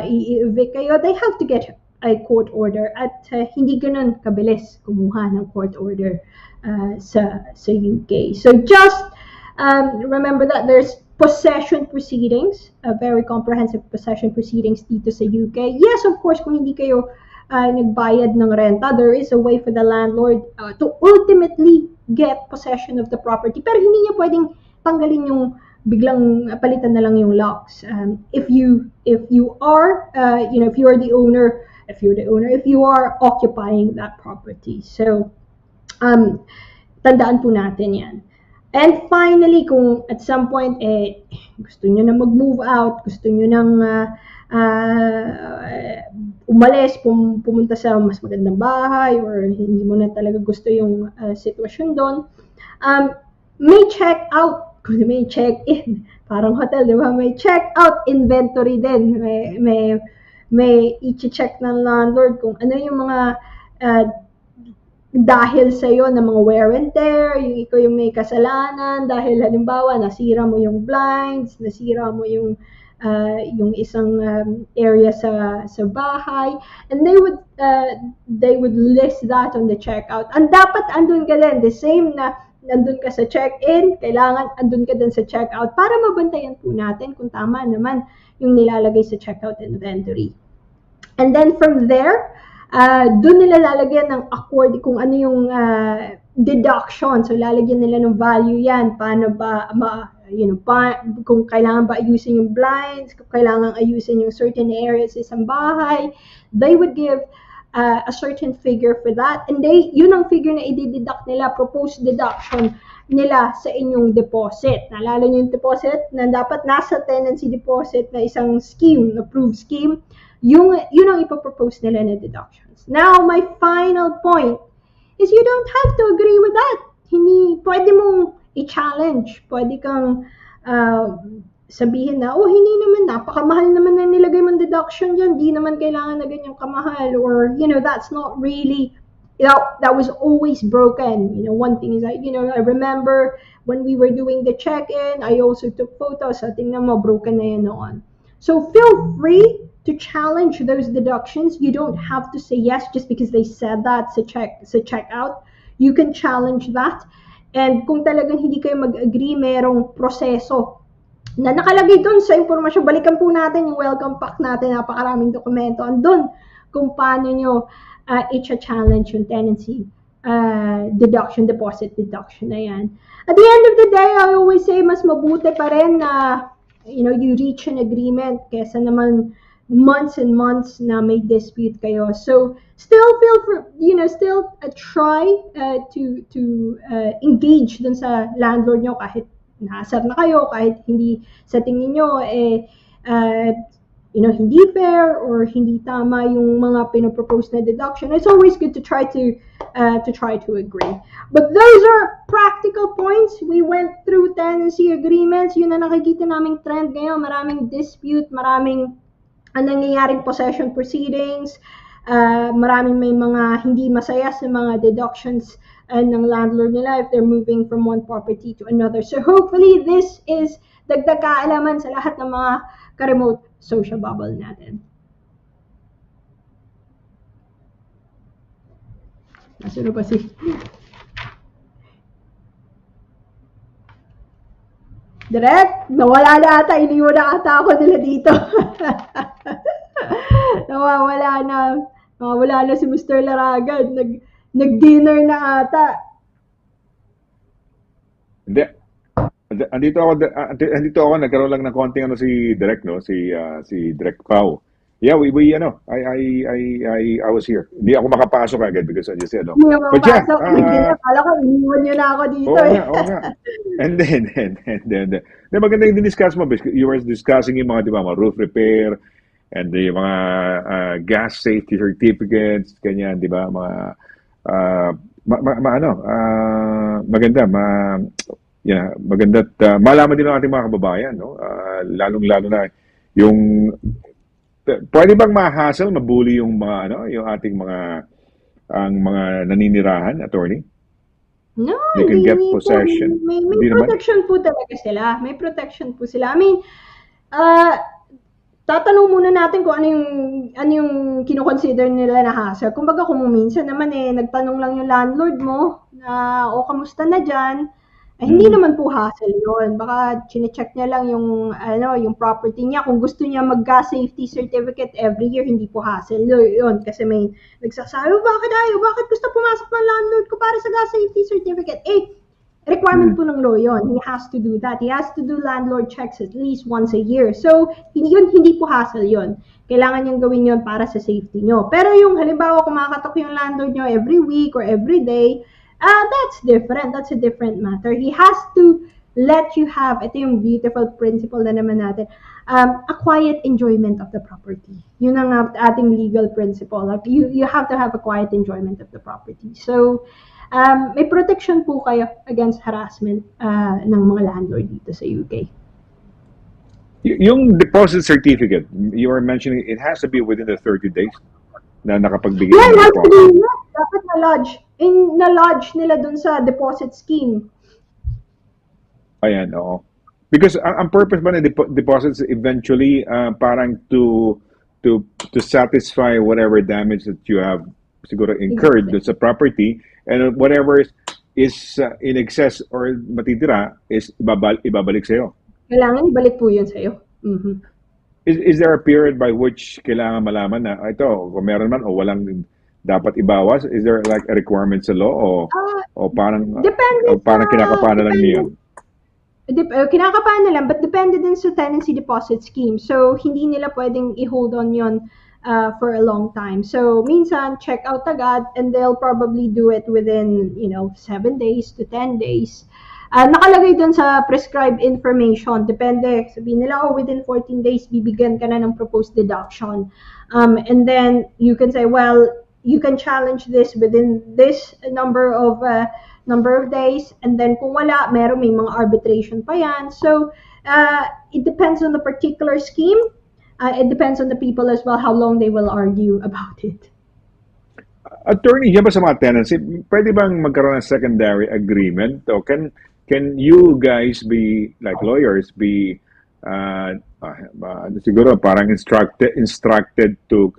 i-evict kayo, they have to get a court order, at hindi ganun kabilis kumuha ng court order sa UK. So just remember that there's possession proceedings, very comprehensive possession proceedings dito sa UK. Yes, of course, kung hindi kayo nagbayad ng renta, there is a way for the landlord to ultimately get possession of the property. Pero hindi niya pwedeng tanggalin yung biglang palitan na lang yung locks. If you are if you are the owner, if you are occupying that property. So tandaan po natin yan. And finally, kung at some point, gusto nyo na mag-move out, gusto nyo nang umalis, pumunta sa mas magandang bahay, or hindi mo na talaga gusto yung sitwasyon doon, may check-out, may check-in, parang hotel, di ba? May check-out inventory din. May i-check ng landlord kung ano yung mga dahil sa'yo na mga wear and tear, yung ikaw yung may kasalanan, dahil halimbawa, nasira mo yung blinds, nasira mo yung isang area sa bahay, and they would list that on the checkout. And dapat andun ka din, the same na nandun ka sa check-in, kailangan andun ka din sa checkout para mabantayan po natin kung tama naman yung nilalagay sa checkout inventory. And then from there, doon nila lalagyan ng accord kung ano yung deduction. So lalagyan nila ng value yan. Paano ba, kung kailangan ba ayusin yung blinds, kung kailangan ayusin yung certain areas sa isang bahay. They would give a certain figure for that. And yun ang figure na i-deduct nila, proposed deduction nila sa inyong deposit. Naalala nyo yung deposit na dapat nasa tenancy deposit na isang scheme, approved scheme. Yun ang ipopropose nila na deductions. Now, my final point is you don't have to agree with that. Pwede mong i-challenge. Pwede kang sabihin na, hindi naman, napakamahal naman na nilagay mong deduction dyan. Di naman kailangan na ganyang kamahal. Or, that's not really, that was always broken. One thing is that, I remember when we were doing the check-in, I also took photos. So, tingnan mo, broken na yan noon. So, feel free to challenge those deductions. You don't have to say yes just because they said that sa checkout. You can challenge that. And kung talagang hindi kayo mag-agree, merong proseso na nakalagay doon sa impormasyon. Balikan po natin yung welcome pack natin. Napakaraming dokumento. Andun kung paano nyo i-challenge yung tenancy deposit deduction na yan. At the end of the day, I always say mas mabuti pa rin na you reach an agreement kesa naman months and months na may dispute kayo. So still feel for, try to engage dun sa landlord nyo kahit naasar na kayo, kahit hindi sa tingin nyo hindi fair or hindi tama yung mga pinopropose na deduction. It's always good to try to agree. But those are practical points. We went through tenancy agreements. Yun na nakikita naming trend ngayon. Maraming dispute, maraming nangyayaring possession proceedings, maraming may mga hindi masaya sa mga deductions ng landlord nila if they're moving from one property to another. So hopefully this is dagdag kaalaman sa lahat ng mga ka-remote social bubble natin. Nasaan pa si... Direct, nawala na ata, iniwan na ata ako nila dito. Nawala na si Mr. Laragan, nag-dinner na ata. Hindi. Andito ako, nagkaroon lang ng konting si Direk, no? Si Direk Pau. Yeah, I was here. Hindi ako makapasok agad because I just said, no. Hindi ako makapasok. Kala ko, iniwan nyo na ako dito. Oo nga. And then, maganda yung discuss mo. You were discussing yung mga, di ba, mga roof repair and yung mga gas safety certificates, ganyan, di ba, maganda, maganda at malaman din ng ating mga kababayan, no? Lalong-lalo na yung pwede bang ma-hassle, mabully yung mga yung ating mga naninirahan, attorney? No, they can get possession. May protection po talaga sila. May protection po sila. I mean, tatanong muna natin kung ano yung kino-consider nila na hassle. Kumbaga kung minsan naman nagtanong lang yung landlord mo na kamusta na diyan, hindi naman po hassle yun. Baka chine-check niya lang yung property niya. Kung gusto niya mag-gas safety certificate every year, hindi po hassle yun. Kasi may nagsasabi, bakit gusto pumasok ng landlord ko para sa gas safety certificate? Requirement po ng law yun. He has to do that. He has to do landlord checks at least once a year. So, hindi po hassle yun. Kailangan niyang gawin yun para sa safety nyo. Pero yung halimbawa kumakatok yung landlord nyo every week or every day, that's different. That's a different matter. He has to let you have, ito yung beautiful principle na naman natin, a quiet enjoyment of the property. Yun ang ating legal principle. Like you have to have a quiet enjoyment of the property. So, may protection po kayo against harassment ng mga landlord dito sa UK. Yung deposit certificate, you were mentioning, it has to be within the 30 days na nakapagbigay Yeah, ng actually, deposit. dapat na-lodge nila dun sa deposit scheme. Ayan, oo. Because ang purpose ba ng deposits eventually parang to satisfy whatever damage that you have siguro incurred dun sa property, and whatever is in excess or matitira is ibabalik sa'yo. Kailangan ibalik po yun sa'yo. Mm-hmm. Is there a period by which kailangan malaman na ito, kung meron man o walang dapat ibawas? Is there like a requirement sa law o parang kinakapana lang niyo? Kinakapana lang, but depende din sa tenancy deposit scheme. So, hindi nila pwedeng i-hold on yun for a long time. So, minsan, check out agad, and they'll probably do it within, 7 days to 10 days. Nakalagay dun sa prescribed information. Depende. Sabihin nila, within 14 days, bibigyan ka na ng proposed deduction. And then, you can say, well, you can challenge this within this number of days. And then, kung wala, may mga arbitration pa yan. So, it depends on the particular scheme. It depends on the people as well, how long they will argue about it. Attorney, yan ba sa mga tenancy, pwede bang magkaroon ng secondary agreement? O can you guys be, like lawyers, be siguro parang instructed to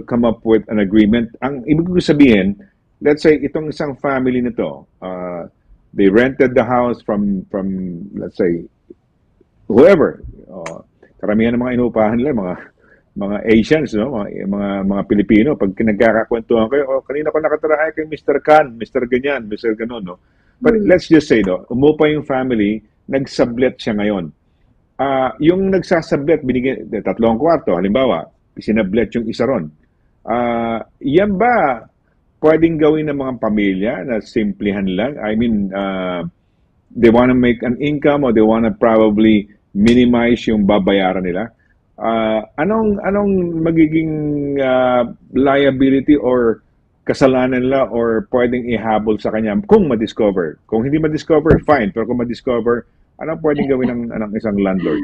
come up with an agreement? Ang ibig ko sabihin, let's say itong isang family nito, they rented the house from let's say whoever, karamihan ng mga inuupahan nila mga Asians, no, mga Pilipino. Pag nagkakakwentuhan kayo, kanina ko nakatirahay kay Mr. Khan, Mr. ganyan, Mr. ganon, no. But let's just say, no, umupa yung family, nagsublet siya ngayon. Yung nagsasublet, binigyan 3 kwarto, halimbawa, sinublet yung isa ron. Yan ba pwedeng gawin ng mga pamilya na simplihan lang? I mean, they want to make an income or they want to probably minimize yung babayaran nila. Anong magiging liability or kasalanan nila or pwedeng ihabol sa kanya kung ma-discover? Kung hindi ma-discover, fine. Pero kung ma-discover, anong pwedeng gawin ng isang landlord?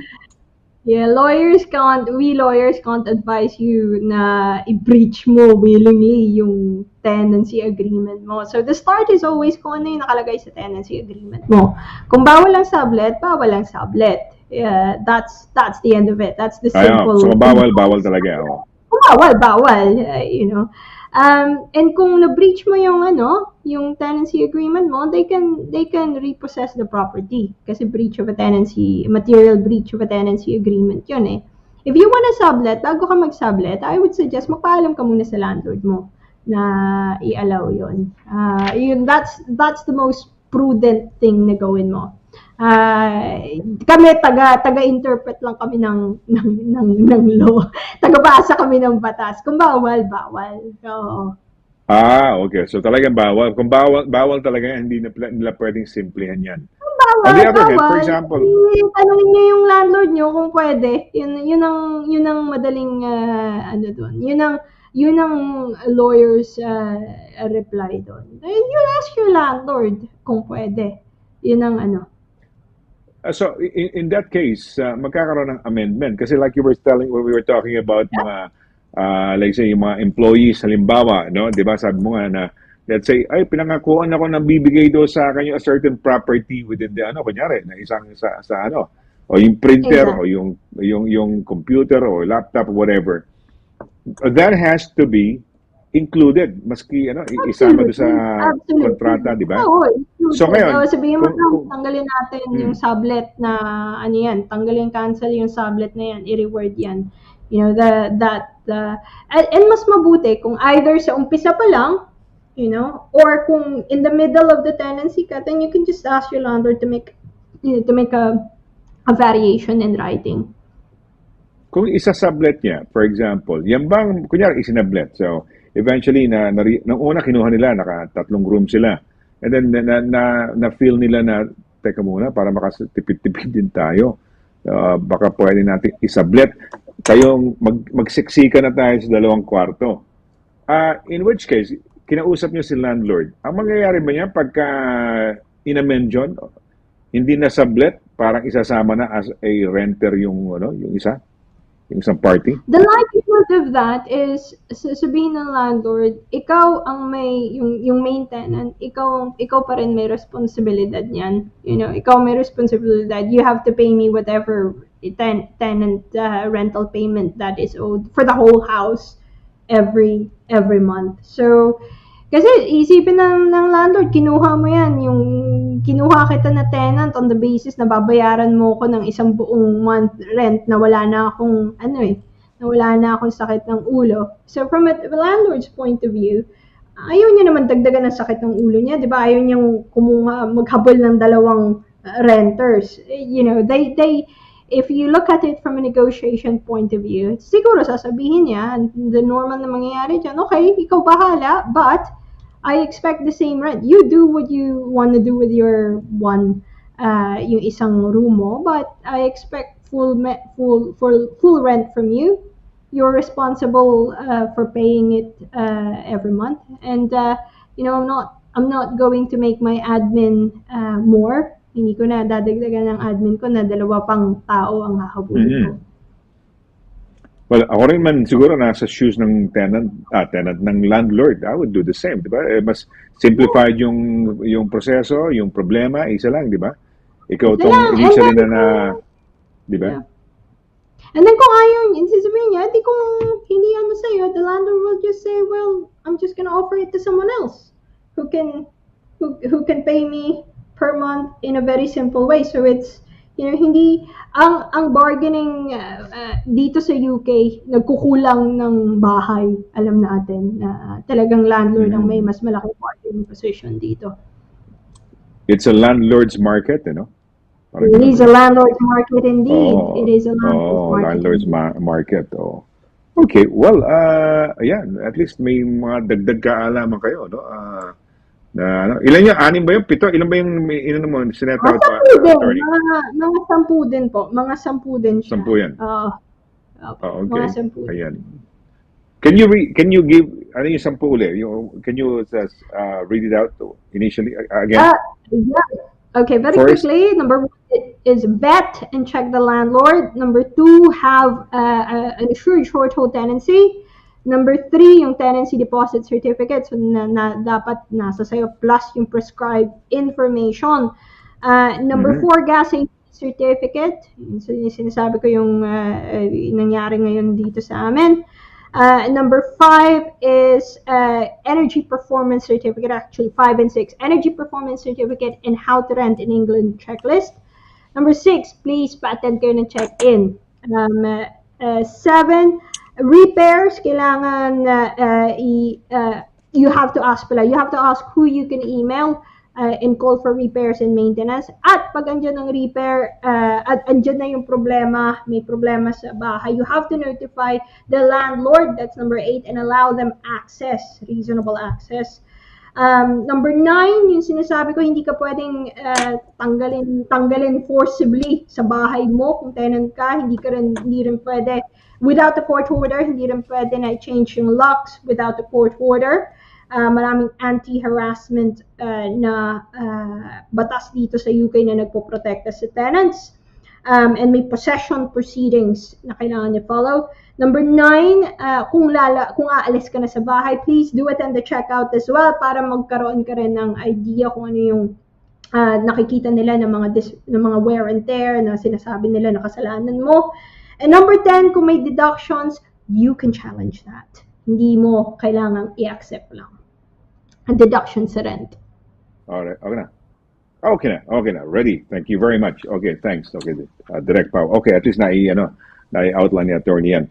Yeah, we lawyers can't advise you na i-breach mo willingly yung tenancy agreement mo. So the start is always kung ano yung nakalagay sa tenancy agreement mo. Kung bawal ang sublet, bawal ang sublet. Yeah, that's the end of it. That's the simple. So bawal talaga. Bawal, and kung na-breach mo yung tenancy agreement mo, they can repossess the property kasi material breach of a tenancy agreement yun eh. If you want to sublet, bago ka mag-sublet, I would suggest magpaalam ka muna sa landlord mo na i-allow yun. That's the most prudent thing na gawin mo. Kami taga-interpret lang kami ng law. Taga-basa kami ng batas. Kung bawal. Oo. Okay. So talagang bawal. Kung bawal talaga, hindi nila pwedeng simplihan yan. Bawal. On the other hand, for example, tanungin niyo yung landlord niyo kung pwede. Yun ang madaling doon. Yun ang lawyer's reply doon. You ask your landlord kung pwede. Yun ang So in that case, magkakaroon ng amendment kasi like we were talking about mga like say yung mga employees halimbawa, no, 'di ba? Sabi mo nga na let's say ay pinangakuan ako ng bibigay do sa akin yung a certain property within the kunyari na isang sa o yung printer o yung computer o laptop or whatever. That has to be included maski isama do sa kontrata, di ba? So ngayon, sabihin mo tanggalin natin yung sublet na cancel yung sublet na yan, i-reward yan. And mas mabuti kung either sa umpisa pa lang you know, or kung in the middle of the tenancy ka, then you can just ask your landlord to make, to make a variation in writing. Kung isa-sublet niya, for example, yan bang, kunyari isinablet, so eventually, nung una kinuha nila, naka-3 room sila, and then na-feel nila na, teka muna, para makatipid-tipid din tayo, baka pwede natin isablet, kayong magsiksika na tayo sa 2 kwarto. In which case, kinausap niyo si landlord, ang mangyayari ba niya pagka in-amend yun, hindi na sublet, parang isasama na as a renter yung isa? Yung isang party? The likelihood of that is, sabihin ng landlord, ikaw ang may, yung main tenant, ikaw pa rin may responsibilidad niyan. You know, ikaw may responsibilidad. You have to pay me whatever tenant rental payment that is owed for the whole house every month. So, kasi isipin ng landlord, kinuha mo yan, yung kinuha kita na tenant on the basis na babayaran mo ko ng isang buong month rent na wala na akong, na wala na akong sakit ng ulo. So from a landlord's point of view, ayaw niya naman dagdagan ng sakit ng ulo niya, di ba? Ayaw niyang maghabol ng 2 renters. You know, if you look at it from a negotiation point of view, siguro sasabihin niya, the normal na mangyayari dyan, okay, ikaw bahala, but I expect the same rent. You do what you want to do with your yung isang room mo, but I expect full rent from you. You're responsible for paying it every month, and you know, I'm not going to make my admin more. Hindi ko na dadagdagan ng admin ko na 2 pang tao ang hahabulin ko. Well, ako rin man siguro nasa shoes ng tenant ng landlord, I would do the same, di ba? Mas simplified yung proseso, yung problema, isa lang, di ba? Ikaw tong initially na, di ba? Yeah. And then kung ayaw niya, sasabihin niya, di kung hindi sa'yo, the landlord will just say, well, I'm just gonna offer it to someone else who can pay me per month in a very simple way. So it's, you know, hindi ang bargaining dito sa UK, nagkukulang ng bahay. Alam natin na talagang landlord ang may mas malaking bargaining position dito. It's a landlord's market, you know. It is a landlord's market indeed. It is a landlord's market. Oh. Okay, well, ayan, at least may mga dagdag kaalaman kayo, no? Ilan yung 6 ba yung 7? Ilan ba yung mo sinetawag pa? Mga 10 din po. Mga 10 din siya. 10 yan. Okay. Mga 10. Ayan. Can you give ano yung 10 uli? Can you read it out initially again? Yeah. Okay, very First, quickly. Number 1 is vet and check the landlord. Number 2, have an assured short hold tenancy. Number 3, yung tenancy deposit certificate. So, dapat nasa sayo plus yung prescribed information. Number 4, gas safety certificate. So, yung sinasabi ko yung nangyari ngayon dito sa amin. Number 5 is energy performance certificate, actually 5 and 6. Energy performance certificate and how to rent in England checklist. Number 6, please pa-attend kayo ng check-in. 7, repairs, kailangan you have to ask who you can email and call for repairs and maintenance. At pag andyan ang repair, at andyan na yung problema, may problema sa bahay, you have to notify the landlord, that's number 8, and allow them access, reasonable access. Number 9, yung sinasabi ko, hindi ka pwedeng tanggalin forcibly sa bahay mo kung tenant ka, hindi rin pwede without a court order, hindi rin pwede na change yung locks without a court order. Maraming anti-harassment na batas dito sa UK na nagpoprotekta sa tenants. And may possession proceedings na kailangan niya follow. Number 9, kung aalis ka na sa bahay, please do attend the checkout as well para magkaroon ka rin ng idea kung ano yung nakikita nila ng mga wear and tear na sinasabi nila na kasalanan mo. And number 10, kung may deductions, you can challenge that. Hindi mo kailangang i-accept lang ang deduction sa rent. Alright, okay na. Ready. Thank you very much. Okay, thanks. Okay, Direct Pao. Okay, at least na-outline ni attorney yan.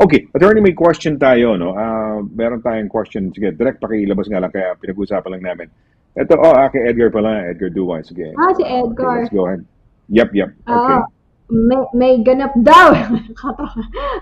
Okay, attorney, may question tayo, no? Meron tayong question. Sige, direct pakilabas nga lang kaya pinag-usapan lang namin. Ito, kay Edgar pala, Edgar Duway. Sige. Si Okay, Edgar. let's go ahead. Yep. Okay. Ah, may ganap daw.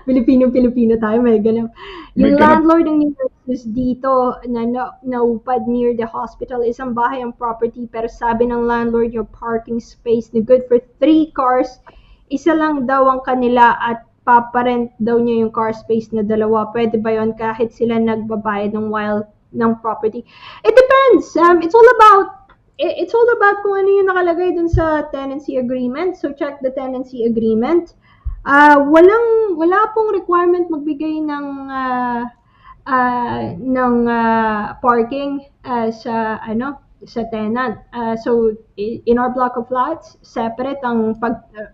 Pilipino tayo, may ganap. May Yung ganap. landlord ng nurses dito na naupad near the hospital, isang bahay ang property, pero sabi ng landlord yung parking space na good for 3 cars, isa lang daw ang kanila at paparent daw niya yung car space na 2. Pwede ba yun kahit sila nagbabayad ng property? It depends. It's all about kung ano yung nakalagay dun sa tenancy agreement. So check the tenancy agreement. Wala pong requirement magbigay ng parking sa tenant. So in our block of flats, separate ang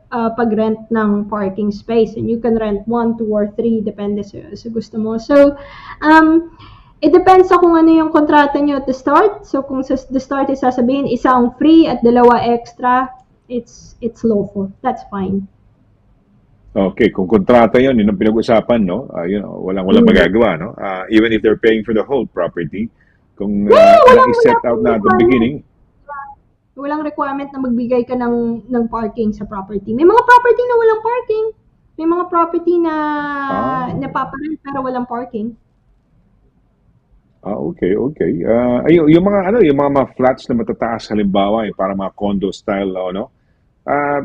pag-rent ng parking space, and you can rent 1, 2, or 3 depende sa gusto mo. So it depends sa kung ano yung kontrata nyo at the start. So kung sa the start is sasabihin isa ang free at 2 extra, it's lawful. That's fine. Okay, kung kontrata yun ang pinag-usapan, no? Walang magagawa, no? Even if they're paying for the whole property, kung i-set out na at the beginning. Walang requirement na magbigay ka ng parking sa property. May mga property na walang parking. May mga property na napaparent pero walang parking. Okay. Yung mga flats na matataas halimbawa, para mga condo style,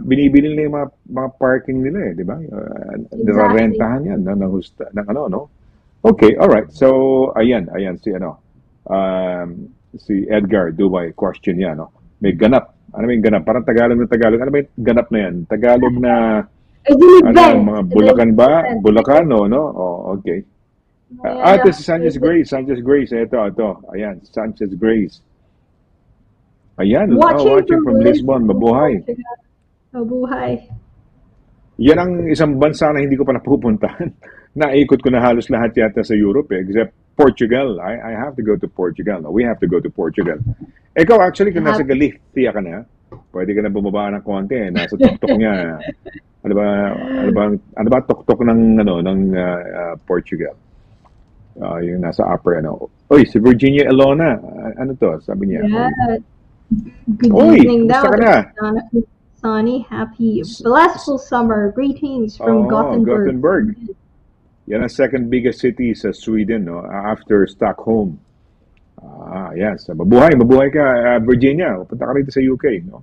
binibili nila yung mga parking nila, di ba? Nirarentahan yan no? Okay, all right. So, ayan si Edgar Dubai, question niya, no? May ganap. Ano may ganap? Parang Tagalog na Tagalog. Ano may ganap na yan? Tagalog na mga Bulacan ba? Bulacan, no? Okay. Ito si Sanchez Grace. Ito. Ayan, Sanchez Grace. Ayan, watching from Lisbon. Mabuhay. Yan ang isang bansa na hindi ko pa napupuntahan. Naikot ko na halos lahat yata sa Europe, except Portugal. I have to go to Portugal. No? We have to go to Portugal. Ikaw, actually, kung nasa Galicia ka na, pwede ka na bumaba ng konti. Nasa tuktok niya. Ano ba tuktok ng Portugal? Yung nasa upper, Oy, si Virginia Elona. Ano to? Sabi niya. Yeah. Good evening daw. Gusto ka na? Sonny, happy, blissful summer. Greetings from Gothenburg. Yan ang second biggest city sa Sweden, no? After Stockholm. Yes. Mabuhay ka, Virginia. Punta ka rito sa UK, no?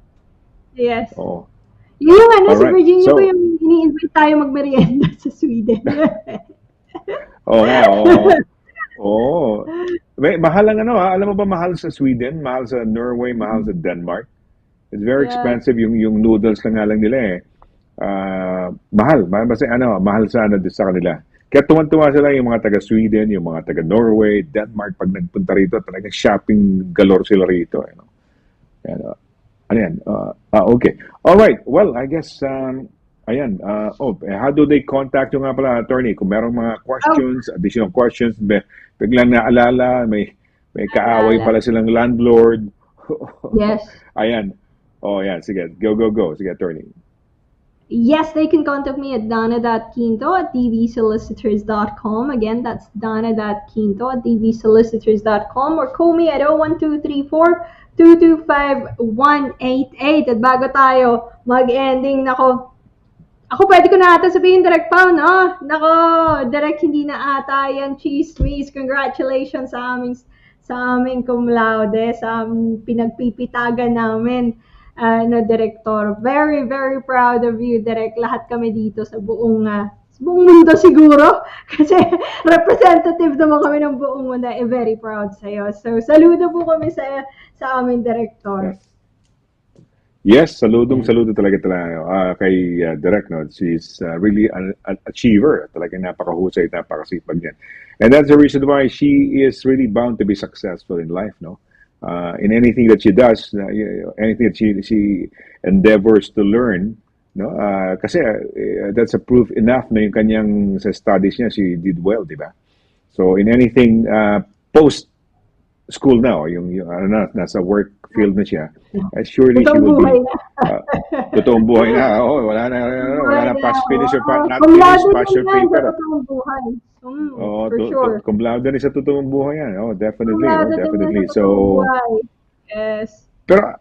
Yes. Oh. Yung sa Virginia ko yung ini-invite tayo magmerienda sa Sweden. Mahal ang alam mo ba mahal sa Sweden, mahal sa Norway, mahal sa Denmark? It's very expensive yung noodles na nga lang nila eh. Mahal sa sa kanila. Kaya tuwan-tuwa sila yung mga taga Sweden, yung mga taga Norway, Denmark, pag nagpunta rito, talagang shopping galore sila rito. Okay. All right. Well, I guess, how do they contact you nga pala, attorney? Kung merong mga questions, additional questions, biglang naalala, may kaaway pala silang landlord. Yes. Ayan. Sige. Go. Sige, attorney. Yes, they can contact me at danna.quinto@dvsolicitors.com. Again, that's danna.quinto@dvsolicitors.com, or call me at 01234-225-188. At bago tayo mag-ending, ako pwede ko na ata sabihin direct pa, no? Direct hindi na ata yan chismis. Congratulations sa aming cum laude, sa aming pinagpipitagan namin. Director. Very, very proud of you, Direk. Lahat kami dito sa buong mundo siguro. Kasi representative naman kami ng buong mundo. Very proud sa'yo. So, saludo po kami sa aming Director. Yes, saludo talaga kay Direk, no? She's really an achiever. Talagang napakahusay, napakasipag niyan. And that's the reason why she is really bound to be successful in life, no? In anything that she does, anything that she endeavors to learn, no? Kasi that's a proof enough na yung kanyang sa studies niya, she did well, di ba? So in anything post school now, yung nasa work field na siya, surely she will be Totoong buhay na. Oo, wala Buhay na na, past finish or oo. not finished Kumlado din partial yan sa paper. totoong buhay. Oo, For sure. kumblado rin sa totoong buhay yan. Oh, definitely, no, Kumlado din yan sa definitely. totoong So, buhay. Yes. pero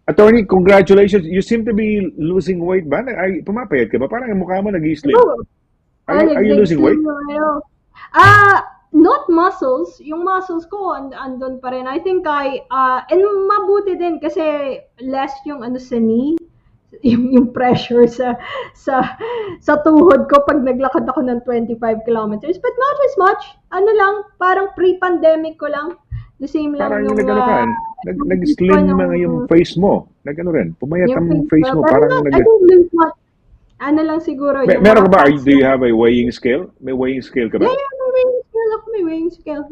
attorney, congratulations. You seem to be losing weight ba? Ay, pumapayat ka ba? Parang ang mukha mo nag-slim. Oo. Are you losing weight? Nag-slim yung ano. Not muscles. Yung muscles ko, andun pa rin. I think and mabuti din kasi less yung ano sa knee, yung pressure sa tuhod ko pag naglakad ako ng 25 kilometers. But not as much. Ano lang, parang pre-pandemic ko lang. The same lang Parang nung nag-ano ka, nag-slim mga yung face mo. Nag-ano rin, pumayat ang face mo. Pero Parang not, I don't lose much. Ano lang siguro yung meron ka ba? fats Do you have a weighing scale? May weighing scale ka ba? Yeah, may weighing scale ako. May weighing scale.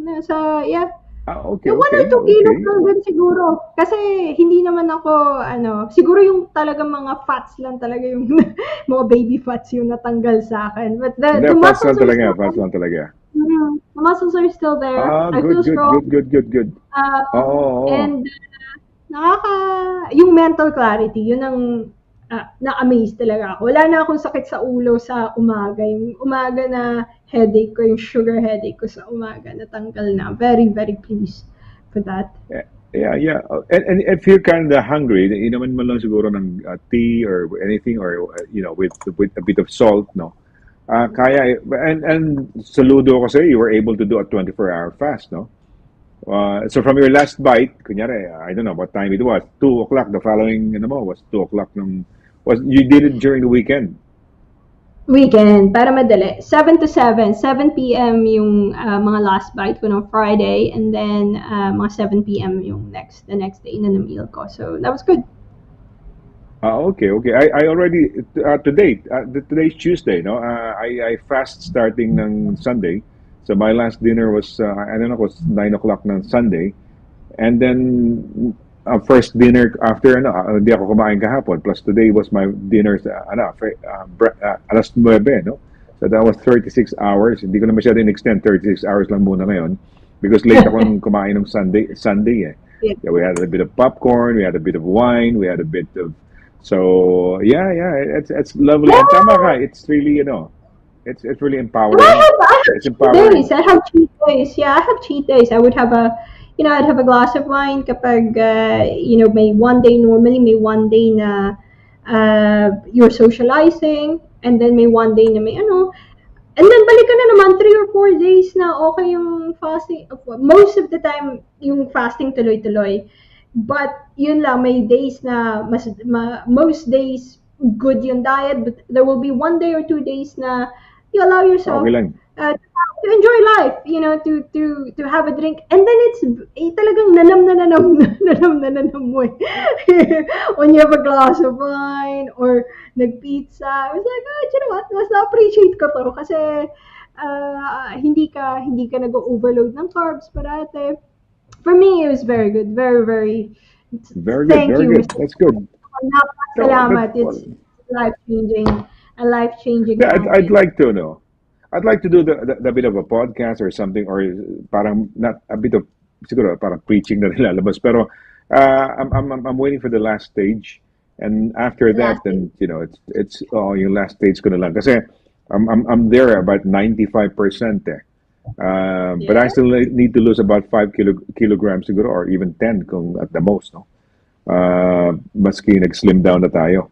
Yeah. Okay, Yung 1 or 2 kilos lang din siguro. Kasi hindi naman ako, siguro yung talagang mga fats lang talaga yung mga baby fats yung natanggal sa akin. But the Fats muscles lang are talaga, still fats lang talaga. the muscles are still there. I feel Good, strong. good. Oo. And yung mental clarity, yun ang na-amaze talaga ako. Wala na akong sakit sa ulo sa umaga. Yung umaga na headache ko, yung sugar headache ko sa umaga, natanggal na. Very, very pleased for that. Yeah. And if you're kind of hungry, inaman mo lang siguro ng tea or anything or with a bit of salt, no? Kaya and saludo ko sa'yo, you were able to do a 24-hour fast, no? So from your last bite, kunyari, I don't know what time it was, 2 o'clock, the following, was 2 o'clock you did it during the weekend? Weekend, para madali. 7 to 7. 7 p.m. yung mga last bite ko ng Friday, and then mga 7 p.m. yung the next day na meal ko. So that was good. Okay. I already today's Tuesday, no? I fast starting ng Sunday. So my last dinner was I don't know, it was 9 o'clock ng Sunday, and then first dinner after hindi ako kumain kahapon. Plus today was my dinner sa alas 9, no? So that was 36 hours. Hindi ko na masyado in-extend, 36 hours lang muna ngayon because late akong kumain ng Sunday eh. Yeah, we had a bit of popcorn, we had a bit of wine, we had a bit of it's lovely. And tama ka, it's really, it's really empowering. It's empowering. I have cheat days. Yeah, I have cheat days. I would have I'd have a glass of wine kapag, may one day, normally may one day na you're socializing, and then may one day na may and then balik ka na naman 3 or 4 days na okay yung fasting. Most of the time, yung fasting tuloy-tuloy. But yun lang, may days na most days good yung diet, but there will be 1 day or 2 days na you allow yourself to enjoy life, to have a drink, and then it's talagang nanam mo eh. When you have a glass of wine or nag-pizza, I was like, you know what, mas na-appreciate ko to kasi hindi ka nag-overload ng carbs parate. For me, it was very good, very, very. Very good, Thank very you, good. That's good. Salamat. It's life-changing, a life-changing. Yeah, I'd like to do the bit of a podcast or something, or parang not a bit of siguro parang preaching na nilalabas. Pero I'm waiting for the last stage, and after that, then it's yung last stage ko na lang kasi I'm there about 95%. But I still need to lose about 5 kilograms siguro, or even 10 kung at the most, no? Maski nag-slim down na tayo.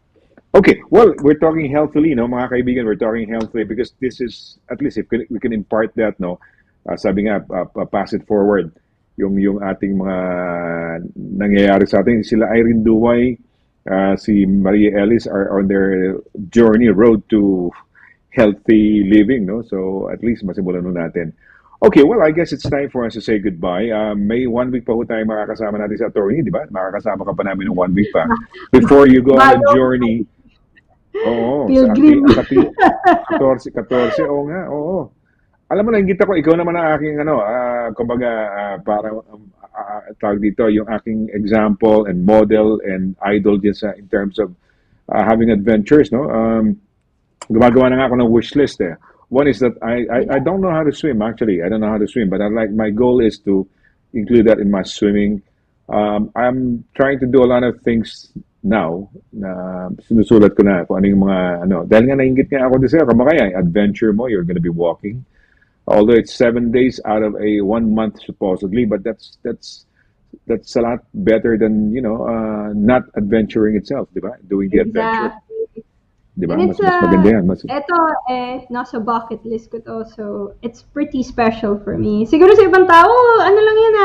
Okay, well, we're talking healthily, no, mga kaibigan, we're talking healthily because this is, at least if we can impart that, no, sabi nga, pass it forward, yung ating mga nangyayari sa atin, sila Irene Duway, si Maria Ellis are on their road to healthy living, no, so at least masimulan nun natin. Okay, well, I guess it's time for us to say goodbye. May 1 week pa ho tayo makakasama natin sa attorney, di ba? Makakasama ka pa namin ng 1 week pa. Before you go on a journey. Oo, sa 14, oo nga, oo. Alam mo, nainggit ako, ikaw naman ang aking, kumbaga, parang, tawag dito, yung aking example and model and idol din in terms of having adventures, no? Gumagawa na nga ako ng wish list eh. One is that I don't know how to swim, actually. I don't know how to swim, but my goal is to include that in my swimming. I'm trying to do a lot of things now na sinusulat ko na kung ano yung mga dahil nga nainggit nga ako din sa'yo kamakaya adventure mo, you're gonna be walking, although it's 7 days out of a 1 month supposedly, but that's a lot better than not adventuring itself, di ba, doing the adventure, Exactly. di ba, And mas maganda yan, mas eto, nasa bucket list ko to, so it's pretty special for me. Siguro sa ibang tao, ano lang yan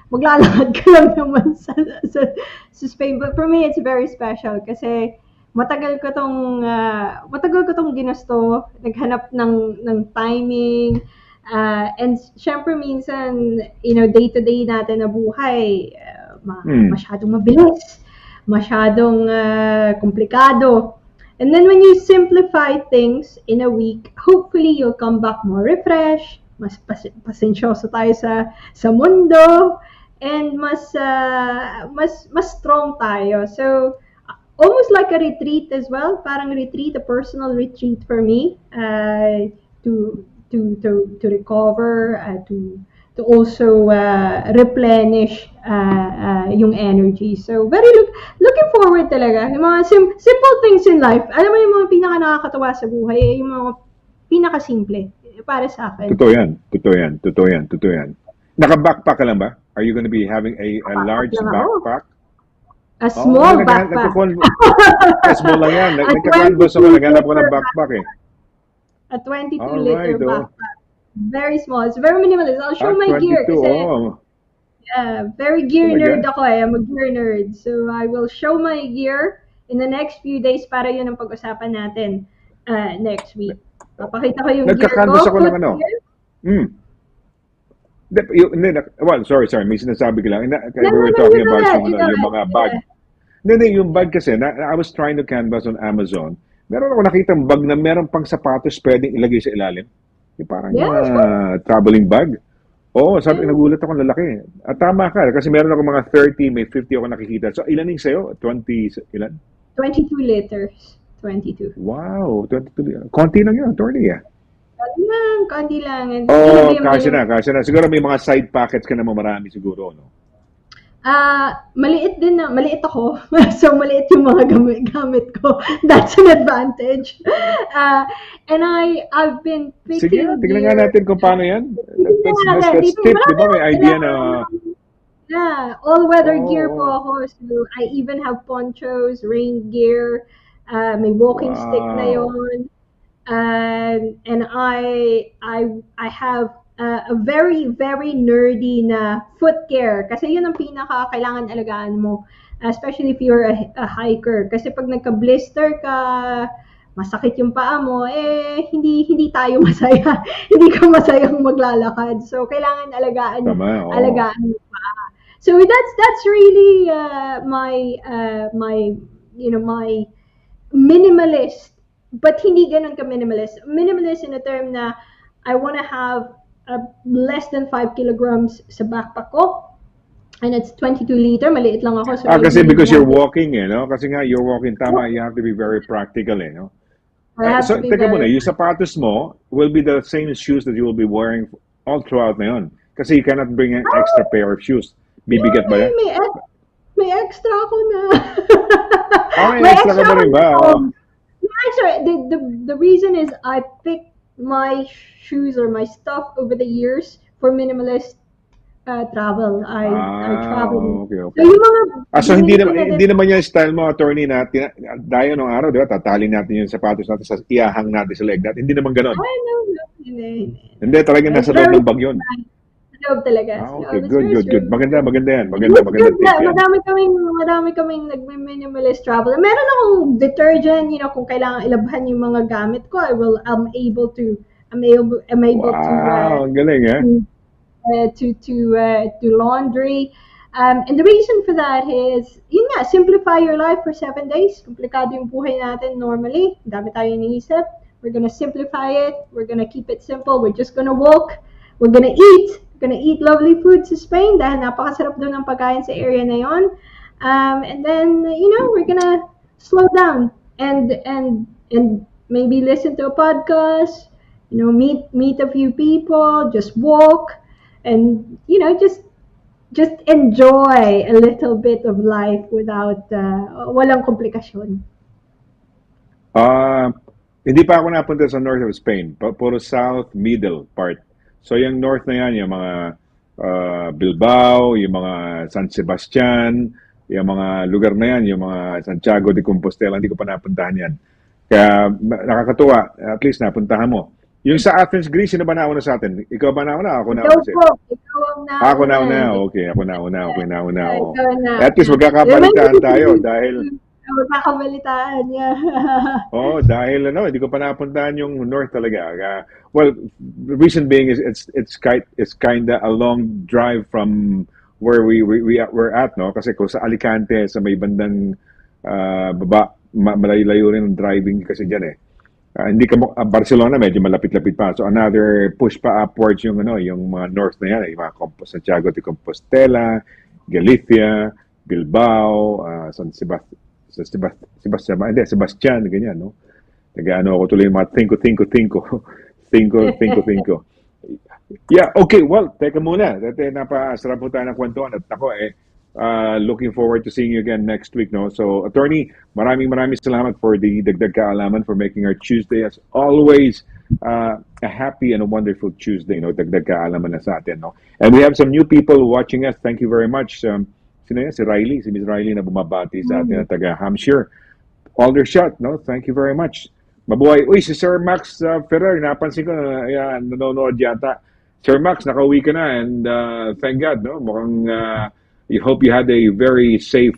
maglalakad ka lang naman sa Spain. But for me, it's very special kasi matagal ko tong ginusto, naghanap ng timing, and syempre minsan, day-to-day natin na buhay, masyadong mabilis, masyadong komplikado. And then when you simplify things in a week, hopefully you'll come back more refreshed, mas pasensyoso tayo sa mundo, and mas strong tayo. So almost like a retreat as well, parang retreat, a personal retreat for me, to recover, to also replenish yung energy. So very looking forward talaga. Yung mga simple things in life. Alam mo yung mga pinaka nakakatawa sa buhay, yung mga pinaka simple para sa akin. Totoo yan. Naka-backpack ka lang ba? Are you gonna be having a large lang ako. backpack? A small backpack. Small lang yan. Nagka-canvas ako, naghanap ko ng backpack eh. A 22 Alright, liter backpack. Very small. It's very minimalist. I'll show my gear 22, kasi oh. very gear Oh my nerd God. ako I'm a gear nerd. So I will show my gear in the next few days para yun ang pag-usapan natin next week. Papakita ko yung gear ko. Nagka-canvas ako ng ano. Gear. Well, sorry. May sinasabi ko lang. We were talking about yung mga bag. Hindi, yung bag kasi, I was trying to canvas on Amazon. Meron ako nakitang bag na meron pang sapatos pwedeng ilagay sa ilalim. Yung parang traveling bag. Oo, nagulat ako, lalaki. At tama ka, kasi meron ako mga 30, may 50 ako nakikita. So, ilan yung sa'yo? 20, ilan? 22 liters. 22. Wow, 22. Konti lang yun, attorney. Konti lang. And Kasi na. Siguro may mga side pockets ka naman marami siguro, no? Maliit ako. So, maliit yung mga gamit ko. That's an advantage. And I've been picking Sige, tignan nga natin kung paano yan. That's tip, di ba? May idea na... Yeah, all-weather gear po ako. So, I even have ponchos, rain gear, may walking stick na yon. And I have a very, very nerdy na foot care. Kasi yun ang pinaka kailangan alagaan mo. Especially if you're a hiker. Kasi pag nagka-blister ka, masakit yung paa mo, hindi tayo masaya. Hindi ka masayang maglalakad. So, kailangan alagaan yung paa. So, that's really my minimalist, but hindi ganun ka minimalist. Minimalist in a term na I want to have less than 5 kilograms sa backpack ko. And it's 22 liter, maliit lang ako. So kasi because you're walking, no? Kasi nga, you're walking, tama, you have to be very practical, no? So, teka muna, yung sapatos mo will be the same shoes that you will be wearing all throughout na yun. Kasi you cannot bring an extra pair of shoes. Bibigat ba yan? May extra ako na. May extra ka ba rin ba? The reason is I picked my shoes or my stuff over the years for minimalist travel. I travel. Okay. So yung mga So hindi naman yung style mo, attorney, na dayo nung araw, di ba? Tatalin natin yung sapatos natin, iahang natin sa leg natin. Hindi naman ganon. No. Hindi, talagang nasa loob ng bag yun. Loob talaga. Okay, good. Maganda yan. Maganda tip yan. Madami kaming nagme-minimalist travel. Meron akong detergent, kung kailangan ilabhan yung mga gamit ko, I'm able to Wow, ang galing, to laundry. And the reason for that is, simplify your life for 7 days. Komplikado yung buhay natin normally. Dami tayo iniisip. We're gonna simplify it. We're gonna keep it simple. We're just gonna walk. We're gonna eat. We're gonna eat lovely food sa Spain dahil napakasarap doon ng pagkain sa area na yon. And then, we're gonna slow down and maybe listen to a podcast, meet a few people, just walk, and, just just enjoy a little bit of life without walang komplikasyon. Ah, hindi pa ako napunta sa north of Spain, puro south, middle part. So yung north na yan, yung mga Bilbao, yung mga San Sebastian, yung mga lugar na yan, yung mga Santiago de Compostela, hindi ko pa napuntahan yan. Kaya nakakatuwa, at least napuntahan mo. Yung sa Athens, Greece, sino ba nauna sa atin? Ikaw ba nauna? Ako Ikaw nauna sa'yo. po, ikaw ang Ako nauna. nauna, okay. Ako nauna, okay, nauna. Oo. Ikaw ang At least nauna. magkakabalitaan tayo dahil Magkakabalitaan niya. oh, dahil ano, hindi ko pa napuntahan yung north talaga. Well, the reason being is it's kinda a long drive from where we're at, no? Kasi kung sa Alicante, sa may bandang baba, malayo-layo rin ang driving kasi diyan eh. Hindi ka Barcelona medyo malapit-lapit pa. So another push pa upwards yung ano, yung mga north na yan, yung mga Santiago de Compostela, Galicia, Bilbao, Sebastian, ganyan, no? Nag-ano ako tuloy yung mga think. Yeah, okay, well, teka muna. Dati napasarap po tayo ng kwentuhan. At ako looking forward to seeing you again next week, no? So, attorney, maraming salamat for the dagdag kaalaman, for making our Tuesday as always a happy and a wonderful Tuesday, no? Dagdag kaalaman na sa atin, no? And we have some new people watching us. Thank you very much. Sino yan? Si Miss Riley na bumabati sa atin na taga Hampshire. Aldershot, no? Thank you very much. Mabuhay. Uy, si Sir Max Ferrer, napansin ko na nanonood yata. Sir Max, nakauwi ka na and thank God, no? Mukhang you hope you had a very safe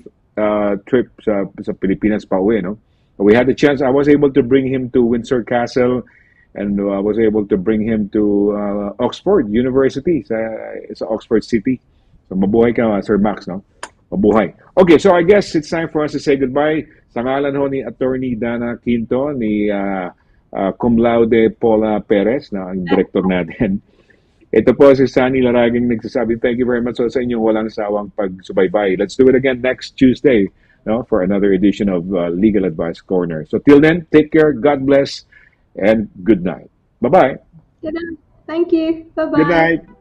trip sa Pilipinas pa uwi, no? We had the chance, I was able to bring him to Windsor Castle and I was able to bring him to Oxford University sa Oxford City. So mabuhay ka, Sir Max, no? Mabuhay. Okay, so I guess it's time for us to say goodbye. Sa ngalan ho ni Attorney Danna Quinto, ni cum laude Paula Perez, na ang director natin. Ito po si Sonny Laragan nagsasabi, thank you very much sa inyong walang sawang pagsubaybay. Let's do it again next Tuesday, no, for another edition of Legal Advice Corner. So till then, take care, God bless, and good night. Bye-bye. Thank you. Bye-bye. Good night.